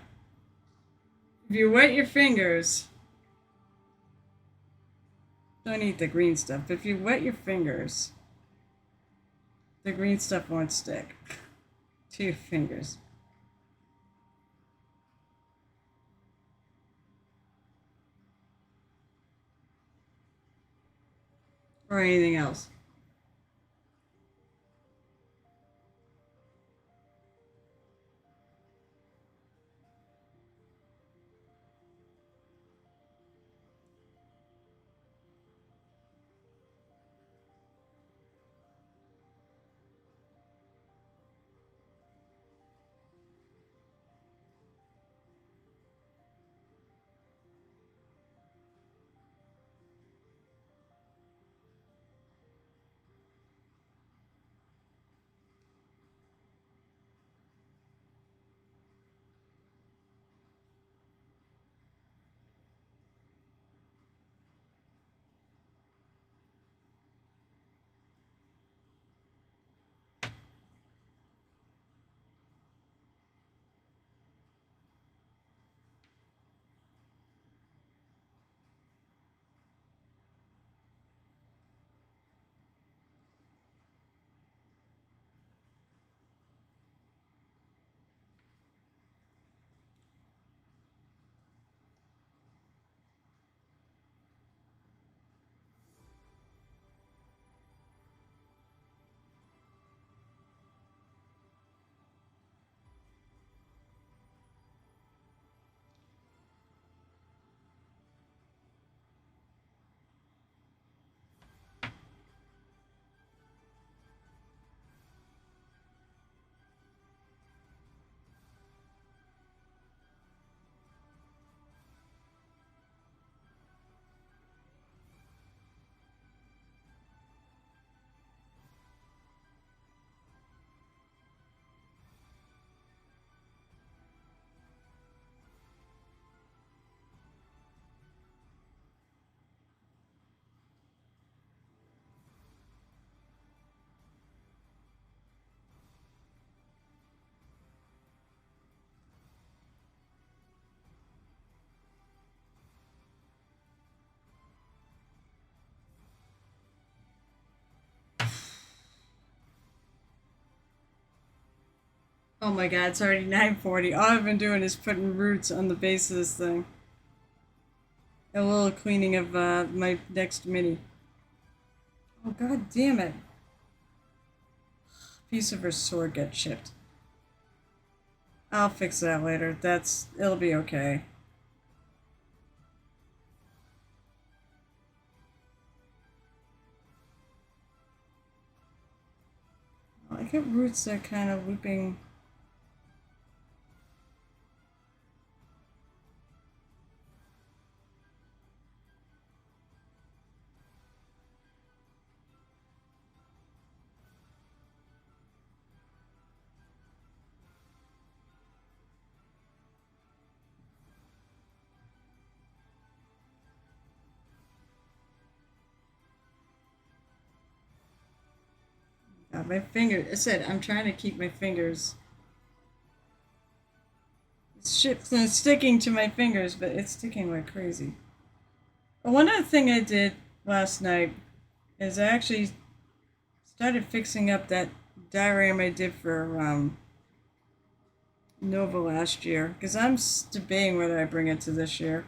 If you wet your fingers, don't eat the green stuff. But if you wet your fingers, the green stuff won't stick to your fingers. Or anything else. Oh my god, it's already 9:40. All I've been doing is putting roots on the base of this thing. A little cleaning of my next mini. Oh god damn it. Piece of her sword got chipped. I'll fix that later. It'll be okay. I get roots that kind of looping. God, my finger. I said I'm trying to keep my fingers. It's sticking to my fingers, but it's sticking like crazy. One other thing I did last night is I actually started fixing up that diagram I did for Nova last year because I'm debating whether I bring it to this year.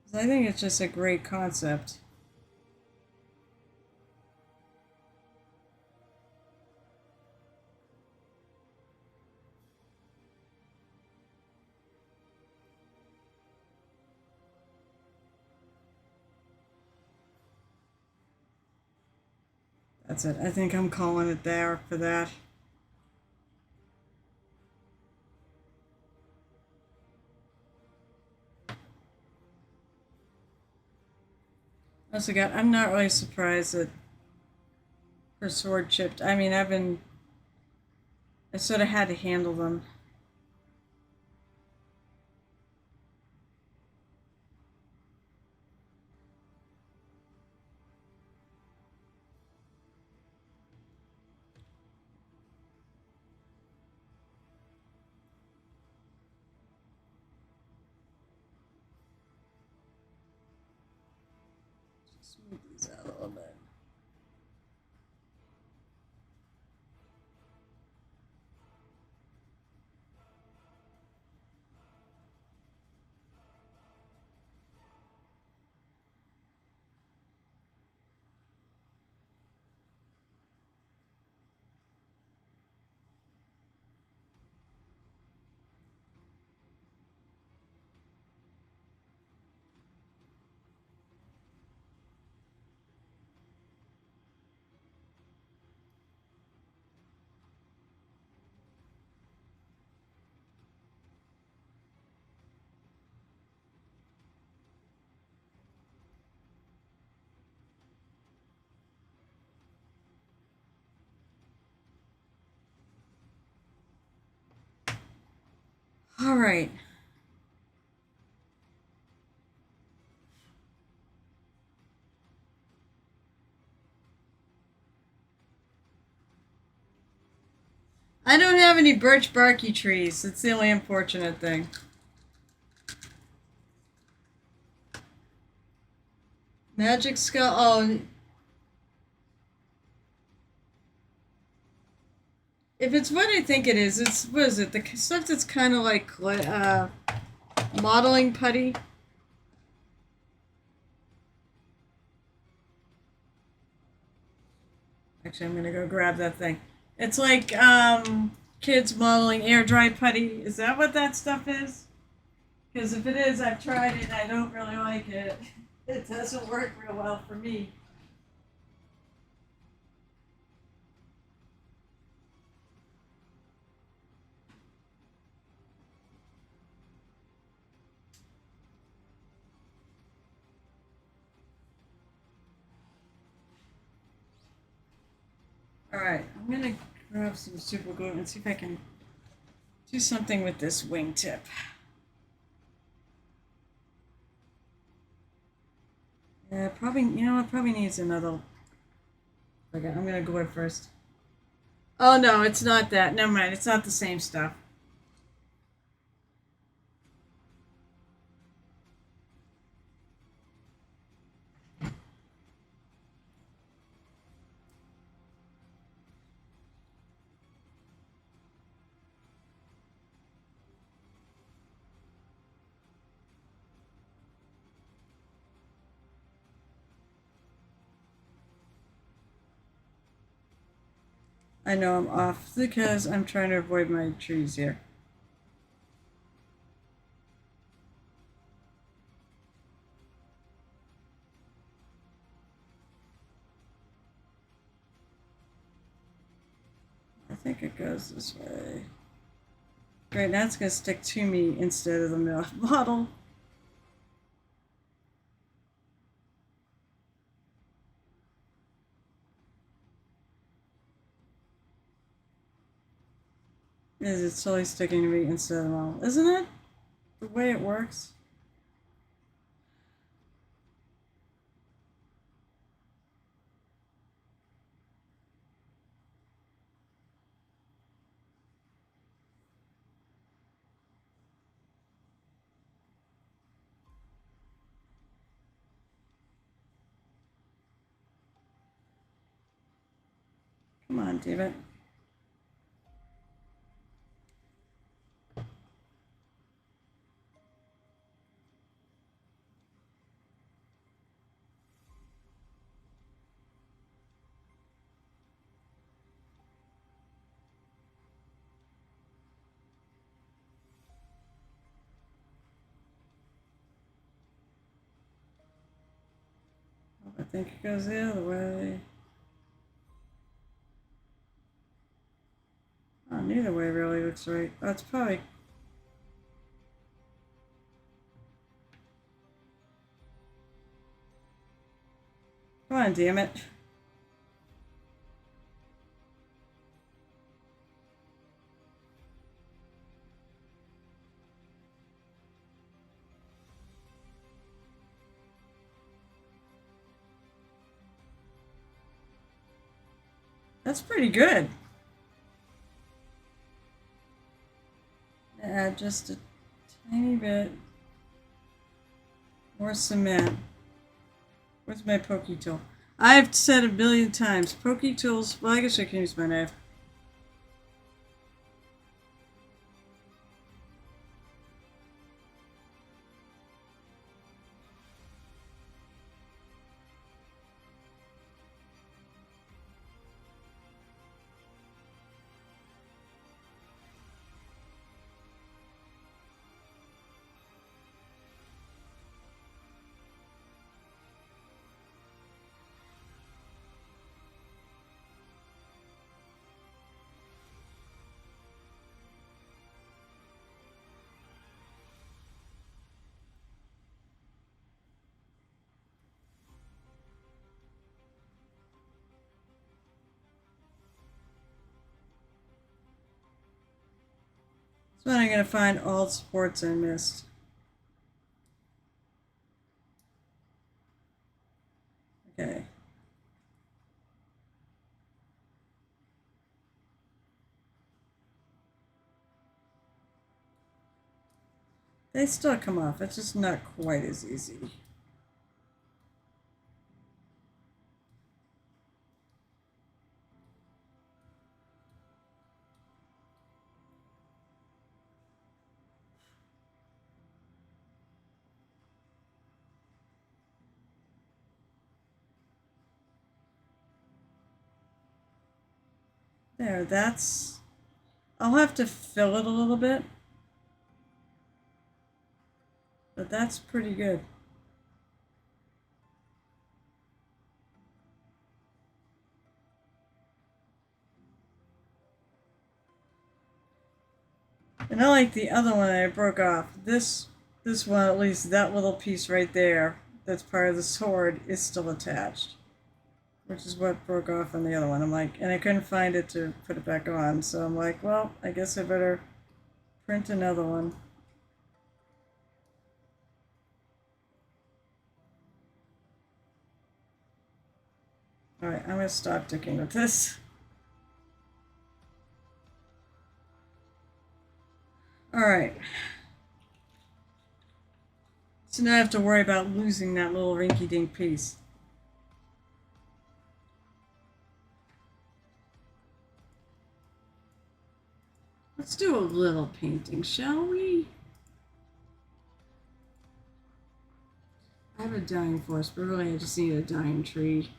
'Cause I think it's just a great concept. That's it. I think I'm calling it there for that. Also, I'm not really surprised that her sword chipped. I mean, I sort of had to handle them. Smooth these out a little bit. All right. I don't have any birch barky trees. It's the only unfortunate thing. Magic skull. Oh, if it's what I think it is, it's what is it? The stuff that's kind of like modeling putty. Actually, I'm gonna go grab that thing. It's like kids modeling air dry putty. Is that what that stuff is? Because if it is, I've tried it. And I don't really like it. It doesn't work real well for me. All right, I'm gonna grab some super glue and see if I can do something with this wingtip. Yeah, probably. You know, it probably needs another. Okay, I'm gonna glue it first. Oh no, it's not that. Never mind. It's not the same stuff. I know I'm off because I'm trying to avoid my trees here. I think it goes this way. Great, now it's going to stick to me instead of the milk bottle. It's totally sticking to me instead of the bottle. Isn't it the way it works? Come on, David. I think it goes the other way. Oh, neither way really looks right. That's probably... Come on, damn it. That's pretty good. Add just a tiny bit more cement. Where's my pokey tool? I've said a billion times, pokey tools, well, I guess I can use my knife. So I'm going to find all the supports I missed. Okay. They still come off. It's just not quite as easy. There, that's... I'll have to fill it a little bit. But that's pretty good. And unlike the other one I broke off, this one, at least that little piece right there, that's part of the sword, is still attached. Which is what broke off on the other one. I'm like, and I couldn't find it to put it back on. So I'm like, well, I guess I better print another one. Alright, I'm going to stop ticking with this. Alright. So now I have to worry about losing that little rinky-dink piece. Let's do a little painting, shall we? I have a dying forest, but really I just need a dying tree.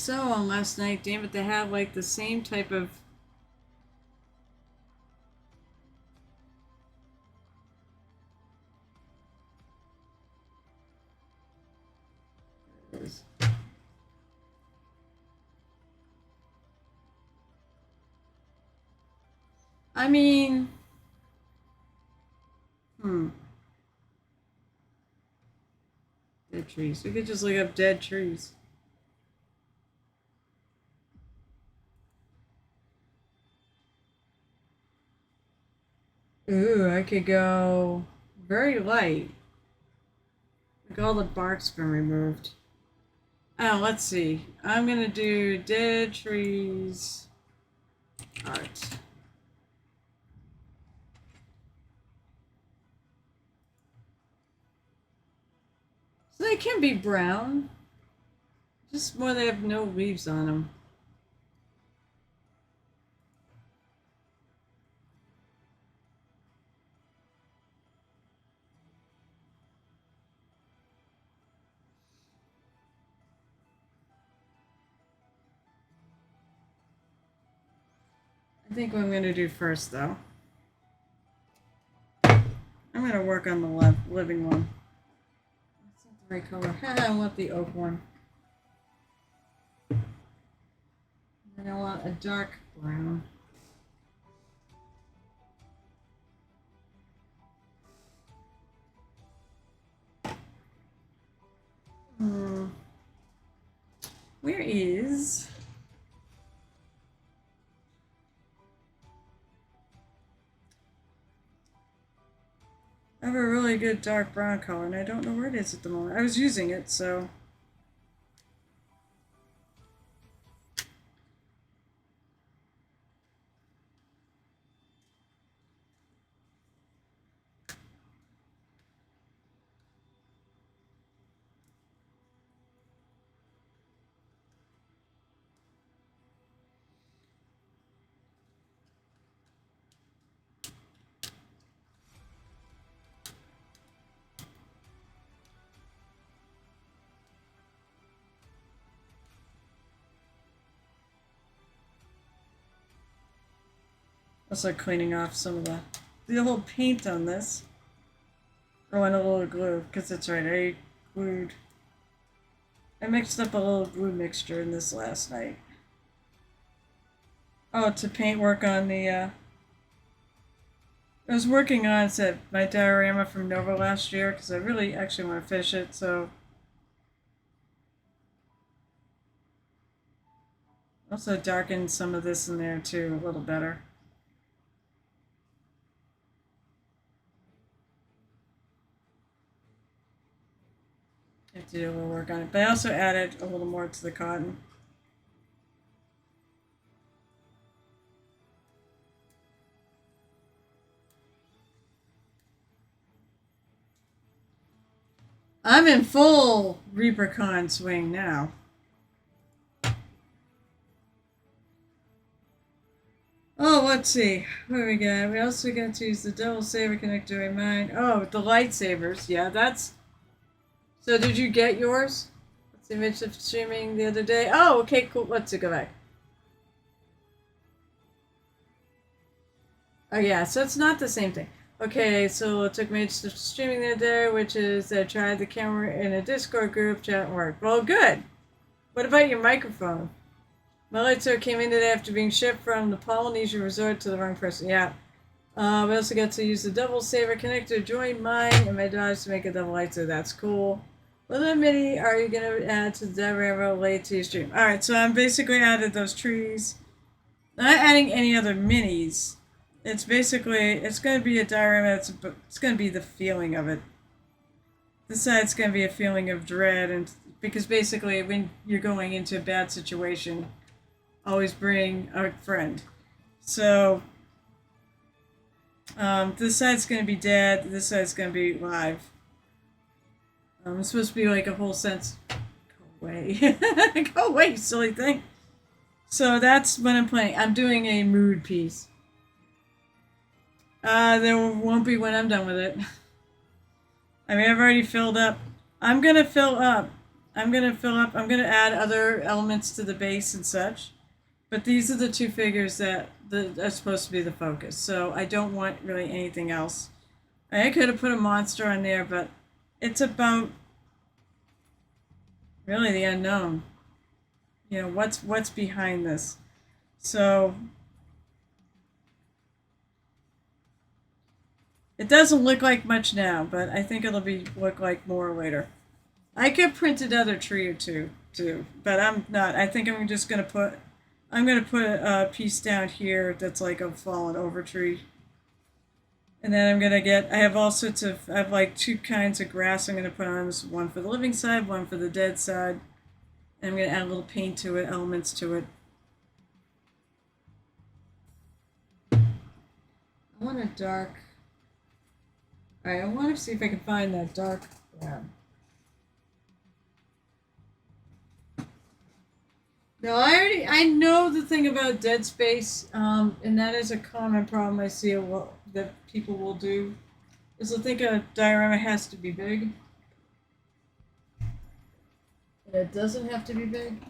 so on last night. Damn it, they have like the same type of. I mean, dead trees. We could just look up dead trees. Ooh, I could go very light. Like all the bark's been removed. Oh, let's see. I'm gonna do dead trees art. So they can be brown. Just more they have no leaves on them. I think what I'm going to do first, though, I'm going to work on the living one. That's not the right color. I want the oak one. And I want a dark brown. Where is... I have a really good dark brown color, and I don't know where it is at the moment. I was using it, so... Also cleaning off some of the little paint on this. Oh, and a little glue, because that's right, I mixed up a little glue mixture in this last night. Oh, to paint work on the, I was working on my diorama from Nova last year, because I really actually want to finish it, so. Also darken some of this in there too, a little better. I have to do a little work on it. But I also added a little more to the cotton. I'm in full Reaper-Con swing now. Oh, let's see. What do we got? We also got to use the double saber connector to mine. Oh, the lightsabers. Yeah, that's... So did you get yours? What's the image of streaming the other day? Oh, okay, cool. Let's go back. Oh, yeah, so it's not the same thing. Okay, so it took me to streaming the other day, which is I tried the camera in a Discord group, chat worked. Well, good. What about your microphone? My lightsaber came in today after being shipped from the Polynesian resort to the wrong person. Yeah. We also got to use the double saber connector to join mine and my daughter's to make a double lightsaber. That's cool. What other mini are you going to add to the diorama related to your stream? Alright, so I'm basically added those trees. I'm not adding any other minis. It's basically, it's going to be a diorama, it's going to be the feeling of it. This side's going to be a feeling of dread, and because basically when you're going into a bad situation, always bring a friend. So, this side's going to be dead, this side's going to be live. It's supposed to be like a whole sense. Go away. Go away, silly thing. So that's what I'm playing. I'm doing a mood piece. There won't be when I'm done with it. I mean, I've already filled up. I'm gonna fill up I'm gonna fill up. I'm gonna add other elements to the base and such. But these are the two figures that are supposed to be the focus. So I don't want really anything else. I could have put a monster on there, but it's about really the unknown. You know, what's behind this. So it doesn't look like much now, but I think it'll be look like more later. I could print another tree or two too, but I'm not. I think I'm gonna put a piece down here that's like a fallen over tree. And then I'm gonna I have all sorts of, I have like two kinds of grass I'm gonna put on this, one for the living side, one for the dead side. And I'm gonna add a little paint to it, elements to it. I want a dark, all right, I want to see if I can find that dark brown. No, I know the thing about dead space, and that is a common problem I see that people will do, is they'll think a diorama has to be big. And it doesn't have to be big.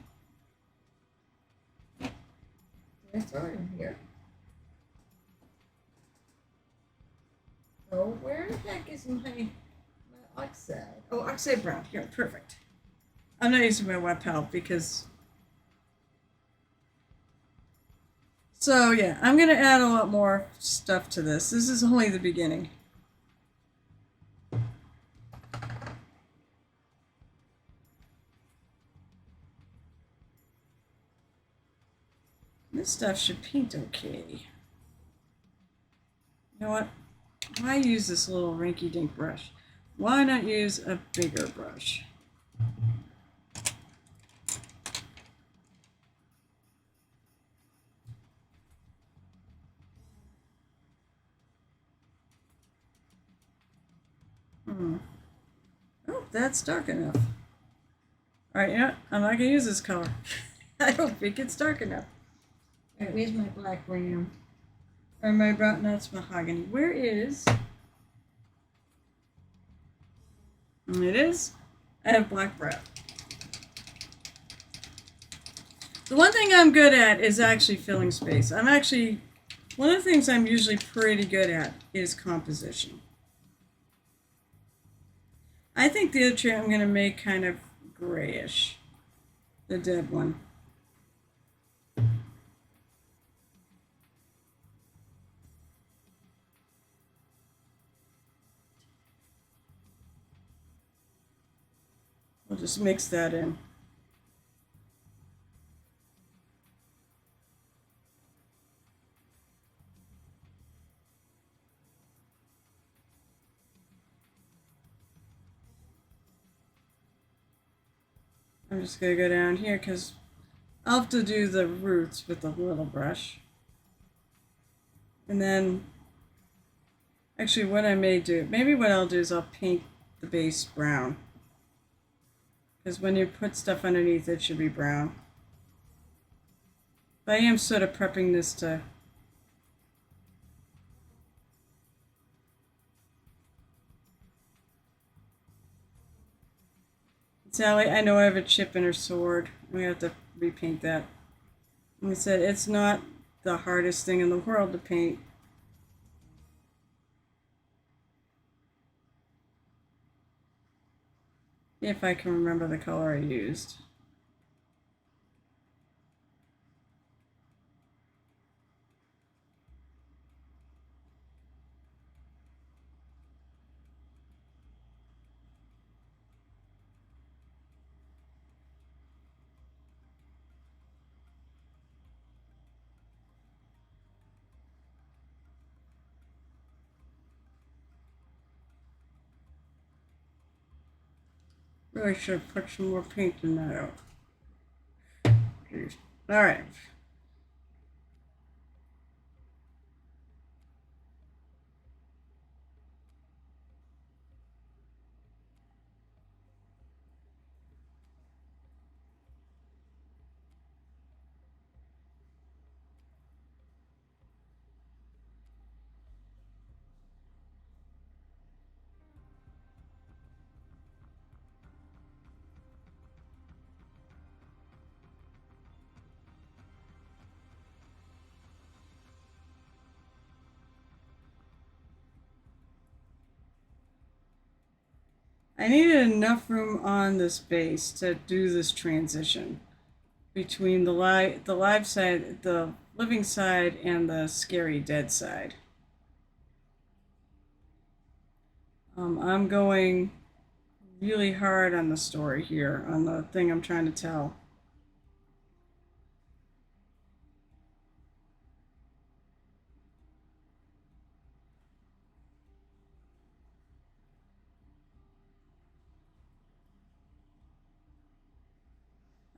Did I throw it in here? Oh, where the heck is my oxide? Oh, oxide brown. Here, perfect. I'm not using my wet palette because. So yeah, I'm gonna add a lot more stuff to this. This is only the beginning. This stuff should paint okay. You know what? Why use this little rinky-dink brush? Why not use a bigger brush? Oh, that's dark enough. Alright, yeah, I'm not gonna use this color. I don't think it's dark enough. Alright, where's my black brown? Or my brown, no, it's mahogany. Where is? It is. I have black brown. The one thing I'm good at is actually filling space. One of the things I'm usually pretty good at is composition. I think the other tree I'm going to make kind of grayish. The dead one. We'll just mix that in. I'm just going to go down here because I'll have to do the roots with the little brush. And then, actually what I may do, maybe what I'll do is I'll paint the base brown. Because when you put stuff underneath, it should be brown. But I am sort of prepping this to... Sally, I know I have a chip in her sword. We have to repaint that. Like I said, it's not the hardest thing in the world to paint. If I can remember the color I used. Really should have put some more paint in that out. Jeez. All right. I needed enough room on this base to do this transition between the live side, the living side, and the scary dead side. I'm going really hard on the story here, on the thing I'm trying to tell.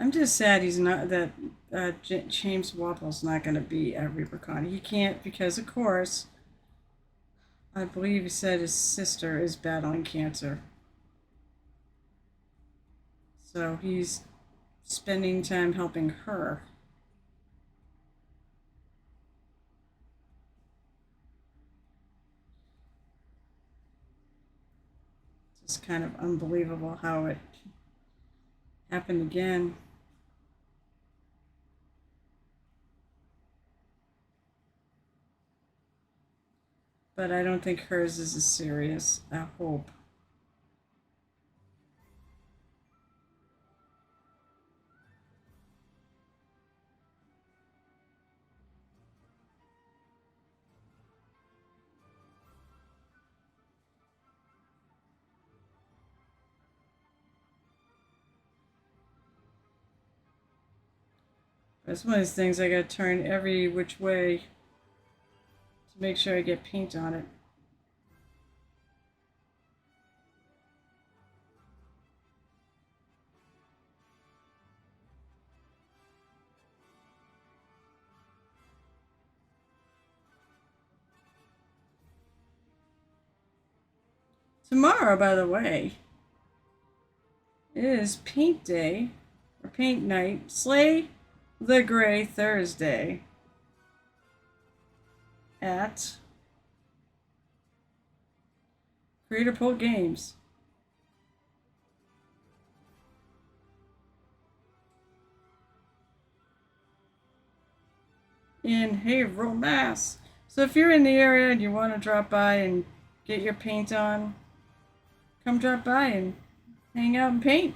I'm just sad he's not that James Wattle's not going to be at Rubicon. He can't because, of course, I believe he said his sister is battling cancer. So he's spending time helping her. It's just kind of unbelievable how it happened again. But I don't think hers is as serious. I hope. That's one of those things I gotta turn every which way to make sure I get paint on it. Tomorrow, by the way, is paint day, or paint night, Slay the Gray Thursday at Creator Pull Games. In Haverhill, Mass. So if you're in the area and you want to drop by and get your paint on, come drop by and hang out and paint.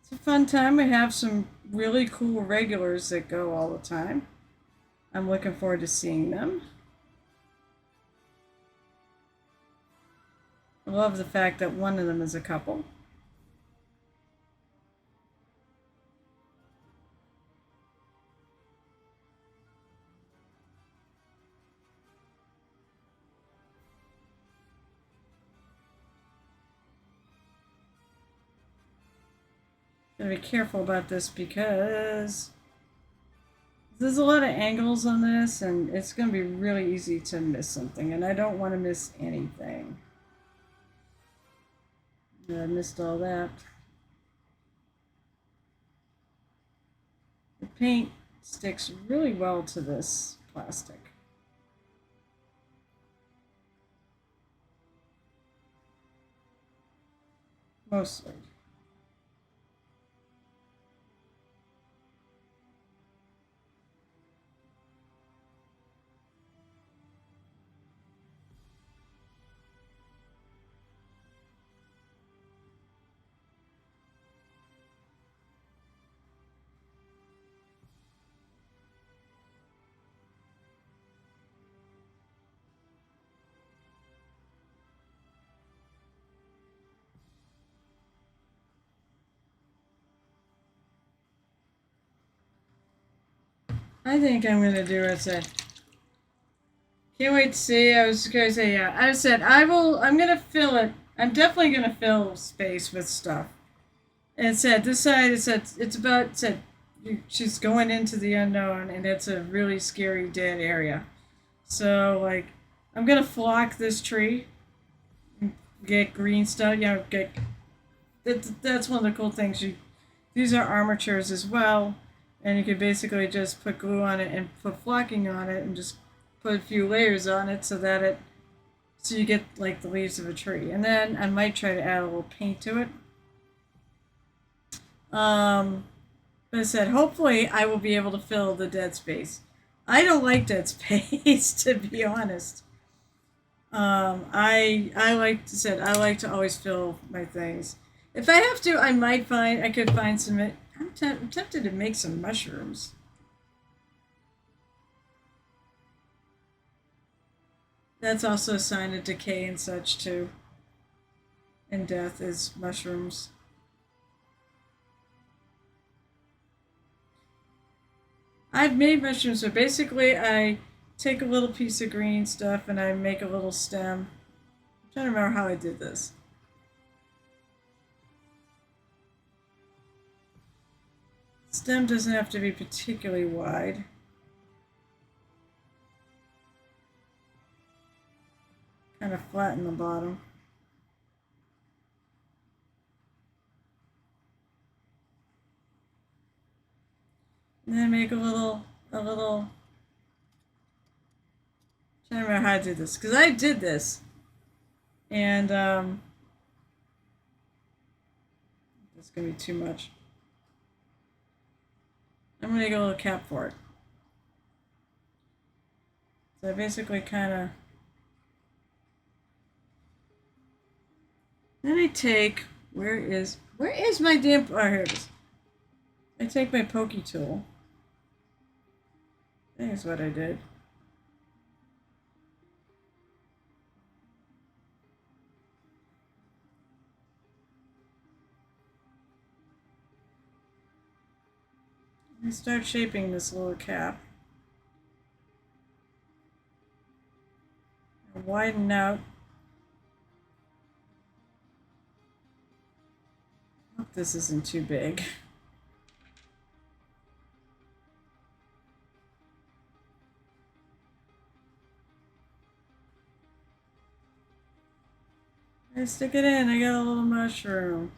It's a fun time. We have some really cool regulars that go all the time. I'm looking forward to seeing them. I love the fact that one of them is a couple. Gotta be careful about this because there's a lot of angles on this and it's gonna be really easy to miss something, and I don't want to miss anything. I missed all that. The paint sticks really well to this plastic. Mostly. I think I'm gonna do it. Can't wait to see. I was gonna say, yeah. I said I will. I'm gonna fill it. I'm definitely gonna fill space with stuff. And it said this side. It said it's about. It said she's going into the unknown, and it's a really scary dead area. So like, I'm gonna flock this tree, get green stuff. You know, get. That's one of the cool things. These are armatures as well, and you can basically just put glue on it and put flocking on it, and just put a few layers on it so you get like the leaves of a tree. And then I might try to add a little paint to it. But I said, hopefully, I will be able to fill the dead space. I don't like dead space, to be honest. I like to said I like to always fill my things. If I have to, I could find some. I'm tempted to make some mushrooms. That's also a sign of decay and such too. And death is mushrooms. I've made mushrooms, so basically I take a little piece of green stuff and I make a little stem. I'm trying to remember how I did this. Stem doesn't have to be particularly wide. Kind of flatten the bottom. And then make a little. I'm trying to remember how I did this because I did this, and that's gonna be too much. I'm gonna make a little cap for it. So I basically kind of. Then I take. Where is my damn? Oh, here it is. I take my pokey tool. I think that's what I did. I start shaping this little cap. I widen out. Hope this isn't too big. I stick it in. I got a little mushroom.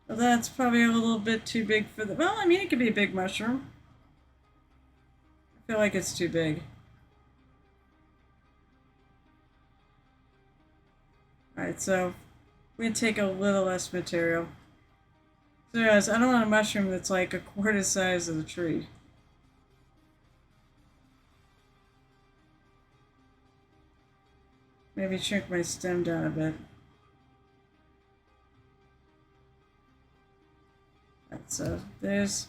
Well, that's probably a little bit too big for the. Well, I mean, it could be a big mushroom. I feel like it's too big. Alright, so we're going to take a little less material. So, yes, I don't want a mushroom that's like a quarter the size of the tree. Maybe shrink my stem down a bit. Right, so here's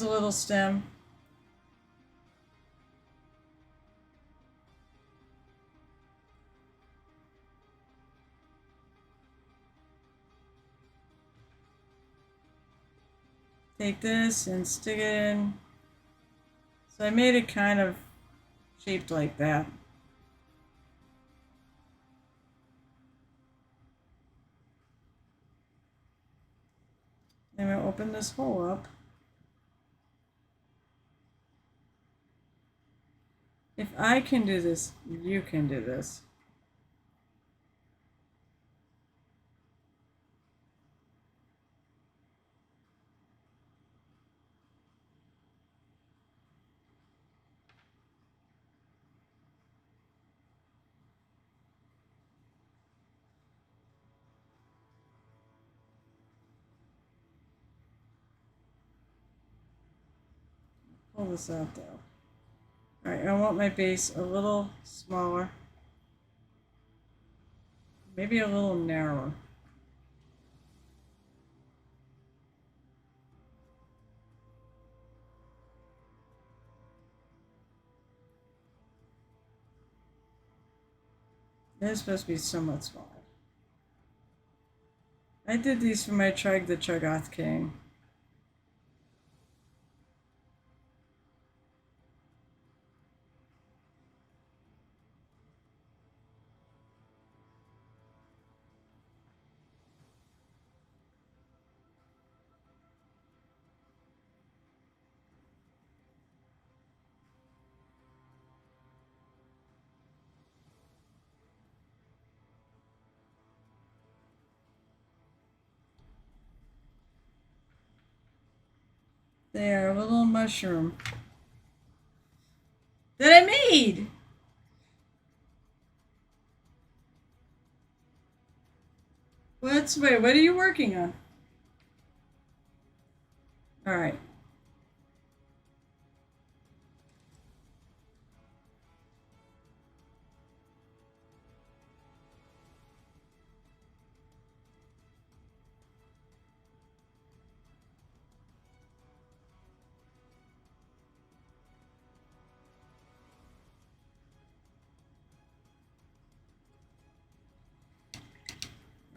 a little stem. Take this and stick it in. So I made it kind of shaped like that. And we'll open this hole up. If I can do this, you can do this. Pull this out though. Alright, I want my base a little smaller. Maybe a little narrower. They're supposed to be somewhat smaller. I did these for my Trug the Chogoth King. There, a little mushroom that I made. Wait, what are you working on? All right.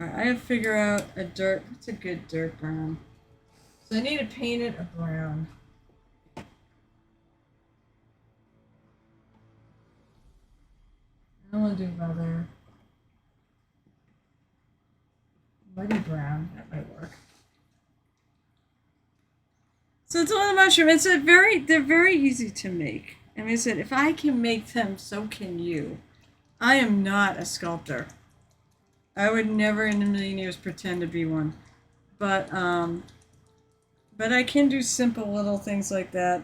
All right, I have to figure out a dirt. What's a good dirt brown? So I need to paint it a brown. I want to do rather muddy brown. That might work. So it's all the mushroom. They're very easy to make. I mean, I said, if I can make them, so can you. I am not a sculptor. I would never in a million years pretend to be one. But I can do simple little things like that.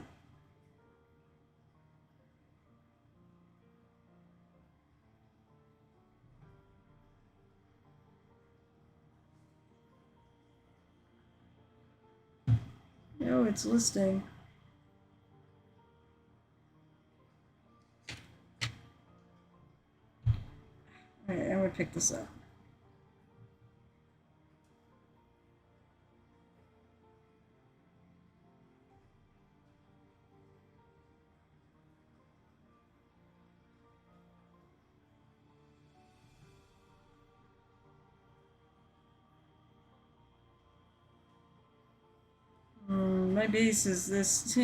Oh, it's listing. All right, I'm gonna pick this up. My base is this.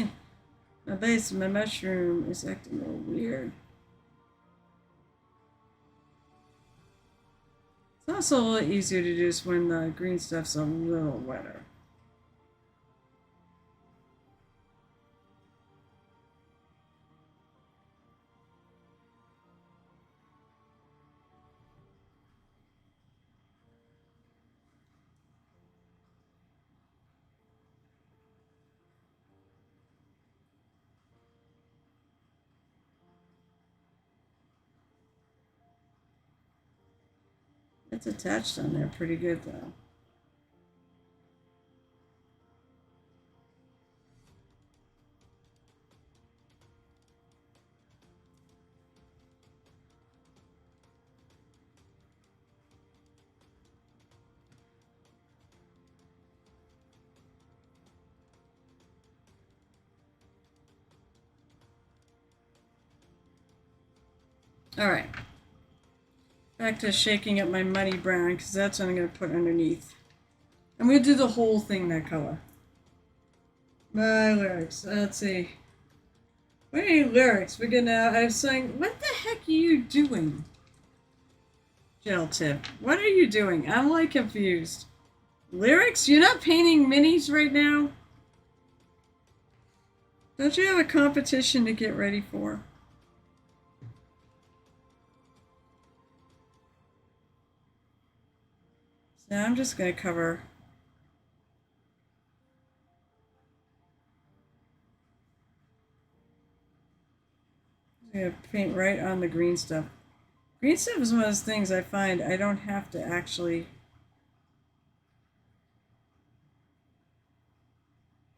My base of my mushroom is acting a little weird. It's also a little easier to do this when the green stuff's a little wetter. It's attached on there pretty good though. All right. Back to shaking up my muddy brown because that's what I'm going to put underneath. I'm going to do the whole thing that color. My lyrics. Let's see. What are your lyrics? We're going to. I'm saying, what the heck are you doing? Gel tip. What are you doing? I'm like confused. Lyrics? You're not painting minis right now? Don't you have a competition to get ready for? So I'm just going to cover. I'm going to paint right on the green stuff. Green stuff is one of those things I find I don't have to actually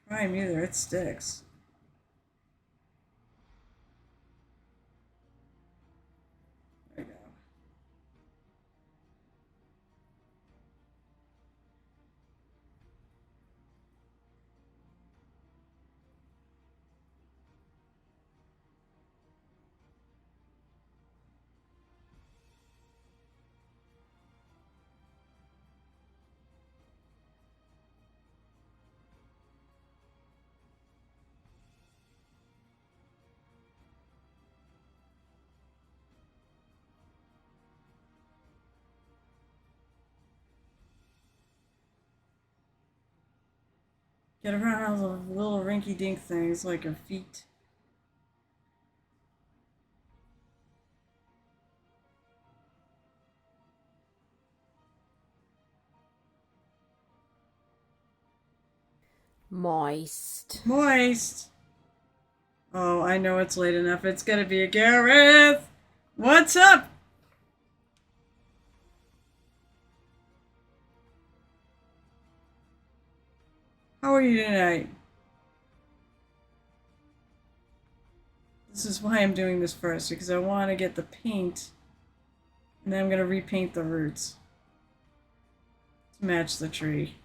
prime either. It sticks. There we go. Get around all the little rinky-dink things like her feet. Moist. Moist. Oh, I know it's late enough. It's gonna be a Gareth. What's up? How are you tonight? This is why I'm doing this first, because I want to get the paint, and then I'm gonna repaint the roots to match the tree.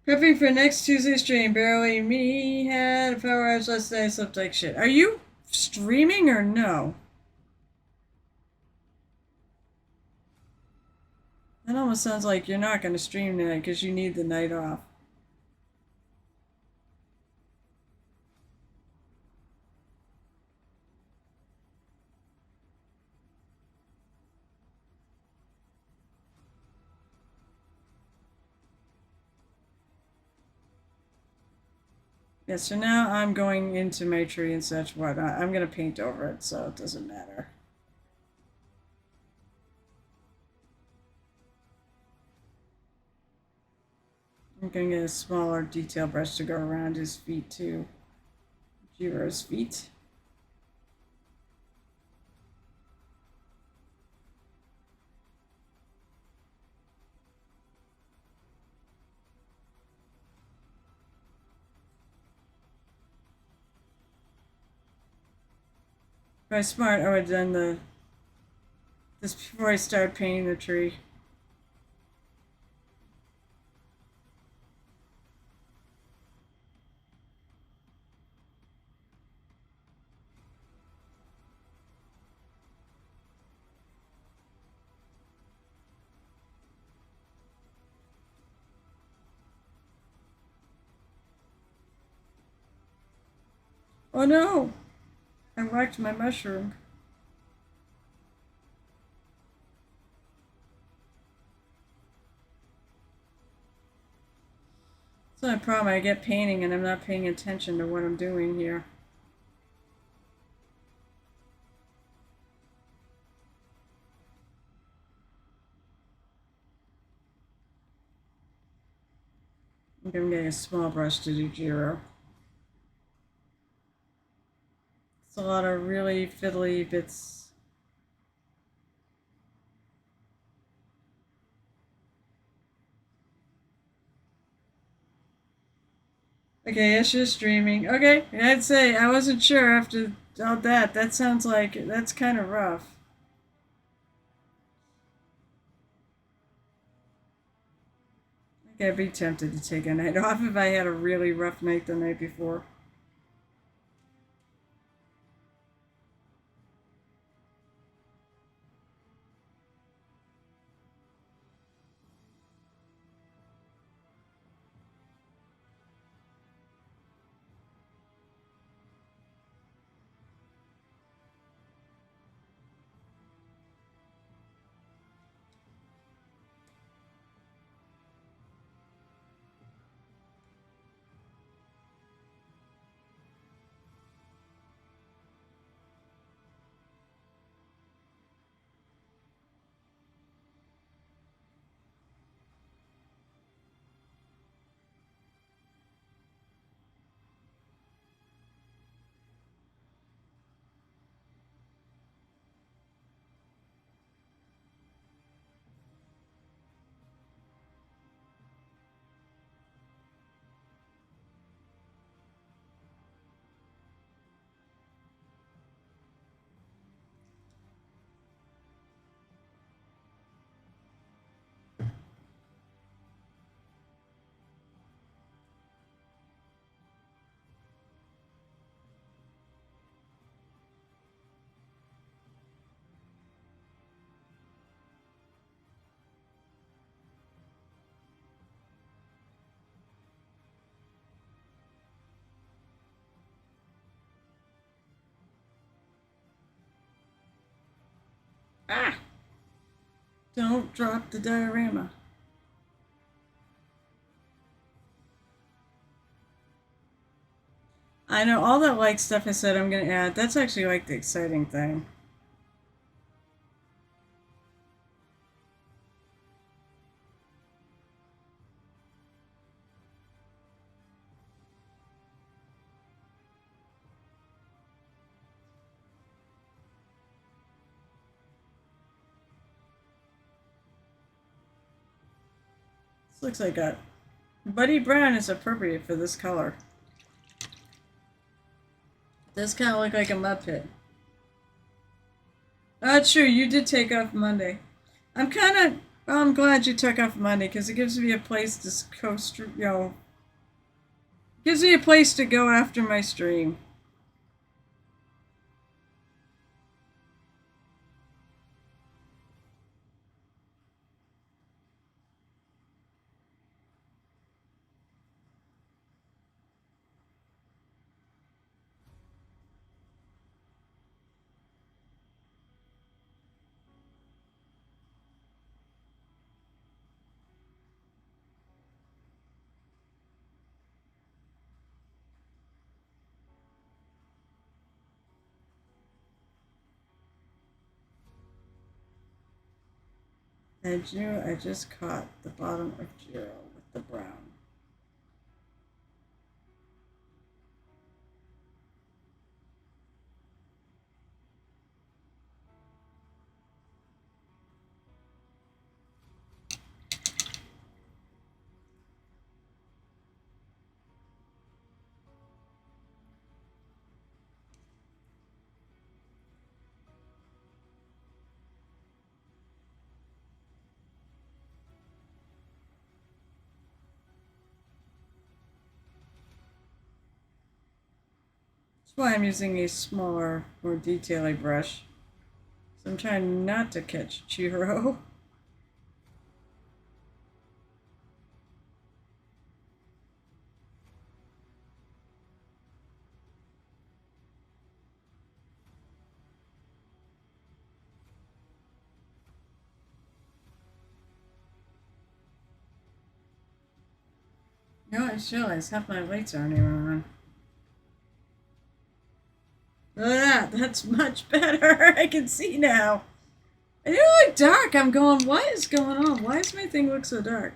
Prepping for next Tuesday stream. Barely me had a power outage last night. I slept like shit. Are you streaming or no? That almost sounds like you're not going to stream tonight because you need the night off. Yeah, so now I'm going into my tree and such what. I'm going to paint over it, so it doesn't matter. I'm going to get a smaller detail brush to go around his feet too. Jiro's feet. If I was smart, I would have done this before I start painting the tree. Oh no! I whacked my mushroom. It's not a problem. I get painting and I'm not paying attention to what I'm doing here. I'm getting a small brush to do Jiro. It's a lot of really fiddly bits. Okay, it's just streaming. Okay, I'd say I wasn't sure after all that. That sounds like that's kind of rough. I'd be tempted to take a night off if I had a really rough night the night before. Ah! Don't drop the diorama. I know all that like stuff I said I'm going to add. That's actually like the exciting thing. This looks like a Buddy Brown is appropriate for this color. Does kind of look like a mud pit. True, you did take off Monday. I'm glad you took off Monday because it gives me a place to coast, gives me a place to go after my stream. And I just caught the bottom of Jiro with the brown. That's why I'm using a smaller, more detaily brush. So I'm trying not to catch Jiro. No, I just realized half my lights aren't even on. Ah, that's much better. I can see now. And it look dark. I'm going, what is going on? Why does my thing look so dark?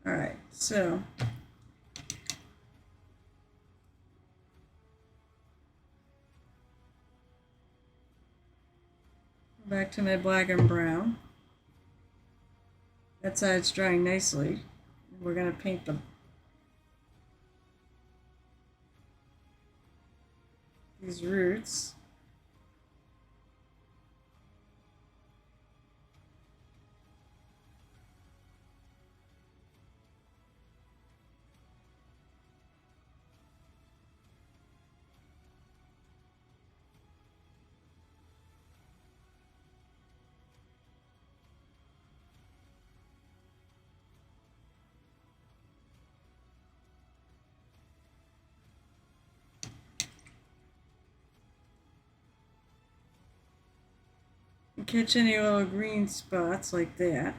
Alright, so back to my black and brown. That side's drying nicely. We're going to paint these roots. Catch any little green spots like that.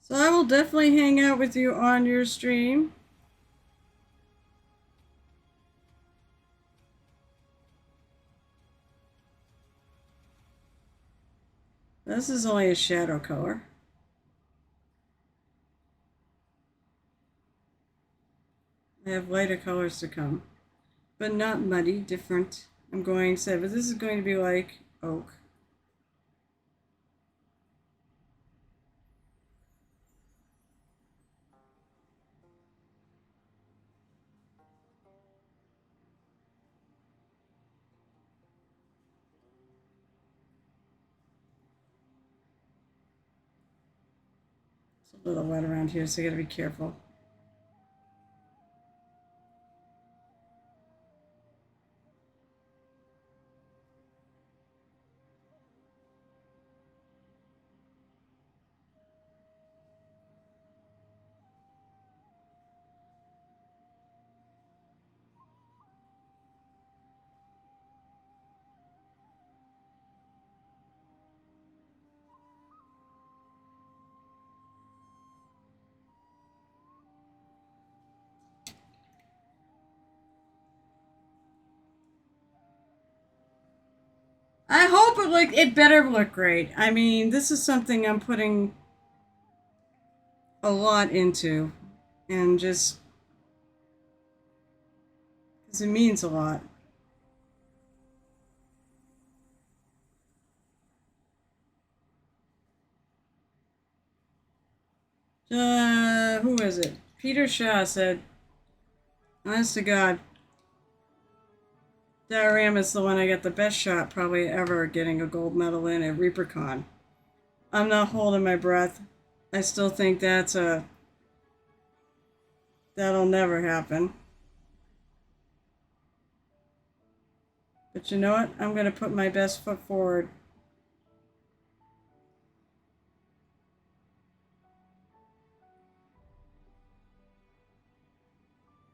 So I will definitely hang out with you on your stream. This is only a shadow color. I have lighter colors to come, but not muddy, different. I'm going to say, but this is going to be like oak. It's a little wet around here, so I gotta be careful. I hope it better look great. I mean, this is something I'm putting a lot into, and just because it means a lot. Who is it? Peter Shaw said, honest to God, Diorama's the one I got the best shot probably ever getting a gold medal in at ReaperCon. I'm not holding my breath. I still think that'll never happen. But you know what? I'm going to put my best foot forward.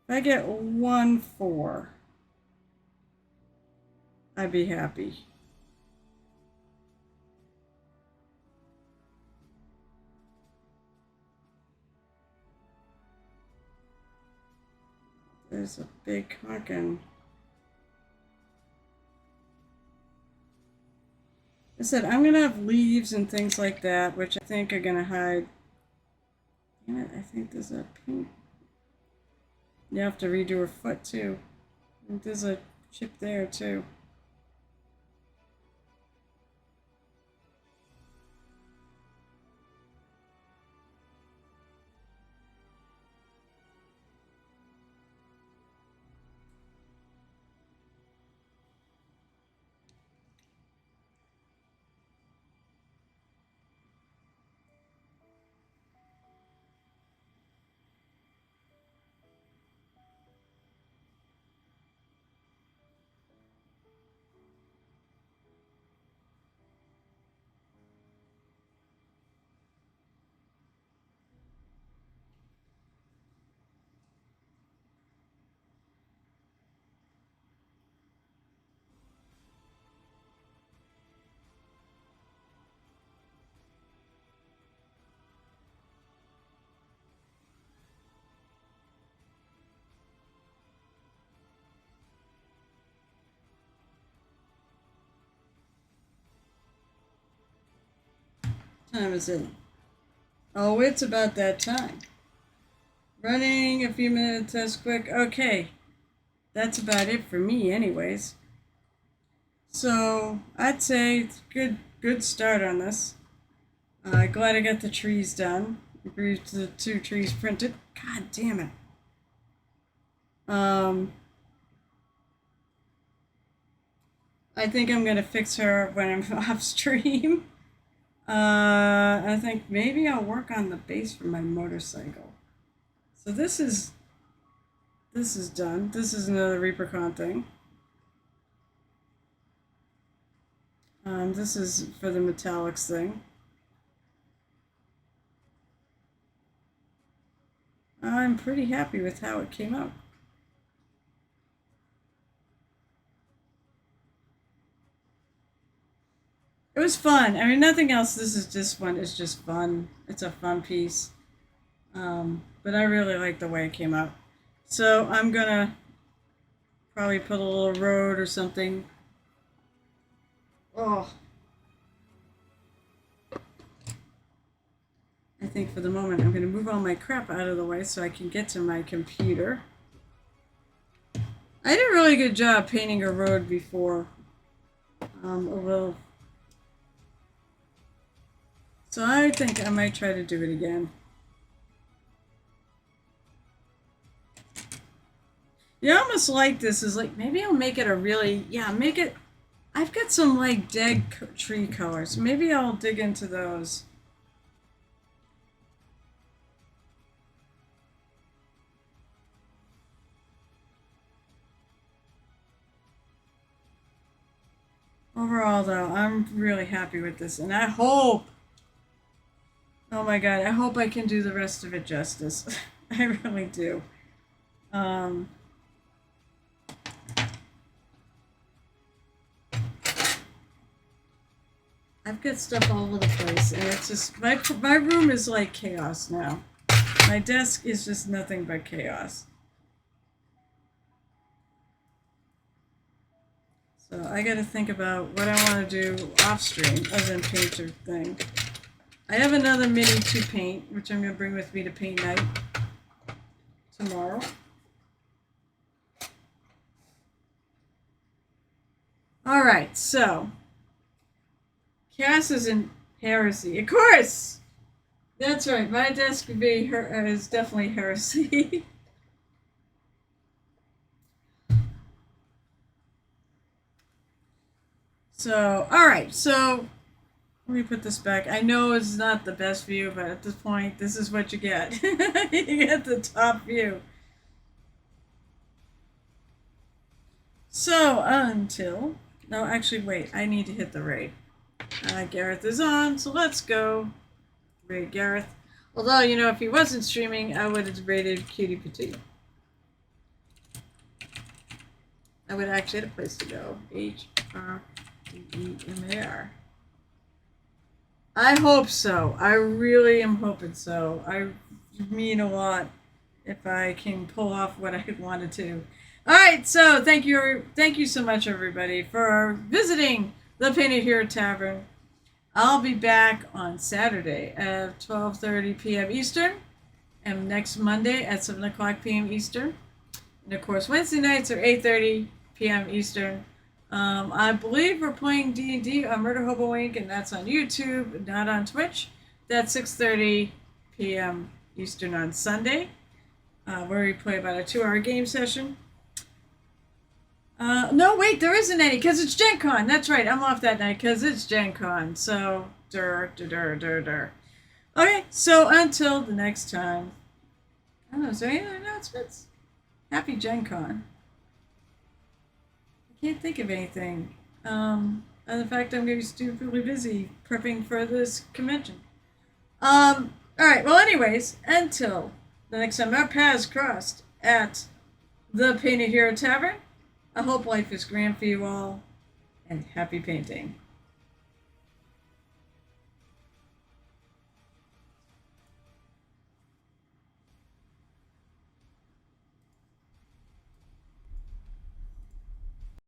If I get 1-4, I'd be happy. There's a big honkin'. I said I'm gonna have leaves and things like that, which I think are gonna hide. Damn it, I think there's a pink. You have to redo her foot too. I think there's a chip there too. What time is it? Oh, it's about that time. Running a few minutes test quick. Okay. That's about it for me anyways. So I'd say it's good start on this. Glad I got the trees done. Agreed to the 2 trees printed. God damn it. I think I'm gonna fix her when I'm off stream. I think maybe I'll work on the base for my motorcycle. So this is done. This is another ReaperCon thing. This is for the metallics thing. I'm pretty happy with how it came out. It was fun. I mean, nothing else. This is just one. It's just fun. It's a fun piece. But I really like the way it came out. So I'm gonna probably put a little road or something. Oh. I think for the moment I'm gonna move all my crap out of the way so I can get to my computer. I did a really good job painting a road before. A little. So I think I might try to do it again. You almost like this is like, maybe I'll make it a really, make it, I've got some like dead tree colors. Maybe I'll dig into those. Overall, though, I'm really happy with this, and I hope, oh my god, I hope I can do the rest of it justice. I really do. Um, I've got stuff all over the place, and it's just, my room is like chaos now. My desk is just nothing but chaos. So I got to think about what I want to do off stream other than paint or thing. I have another mini to paint, which I'm going to bring with me to paint night tomorrow. All right, so Cass is in heresy. Of course! That's right, my desk would be is definitely heresy. So, all right, so let me put this back. I know it's not the best view, but at this point, this is what you get. You get the top view. So, no, actually, wait, I need to hit the raid. Gareth is on, so let's go. Raid Gareth. Although, you know, if he wasn't streaming, I would have raided Cutie Petite. I would actually have a place to go. HRDEMAR. I hope so. I really am hoping so. I mean a lot if I can pull off what I wanted to. All right, so thank you so much, everybody, for visiting the Painted Hero Tavern. I'll be back on Saturday at 12:30 p.m. Eastern, and next Monday at 7 o'clock p.m. Eastern. And of course, Wednesday nights are 8:30 p.m. Eastern. I believe we're playing D&D on Murder Hobo Inc., and that's on YouTube, not on Twitch. That's 6:30 p.m. Eastern on Sunday, where we play about a 2-hour game session. No, wait, there isn't any, because it's Gen Con. That's right, I'm off that night, because it's Gen Con. So, Okay, so until the next time. I don't know, is there any other announcements? Happy Gen Con. I can't think of anything. And the fact I'm going to be stupidly busy prepping for this convention. Alright, well, anyways, until the next time our paths crossed at the Painted Hero Tavern, I hope life is grand for you all, and happy painting.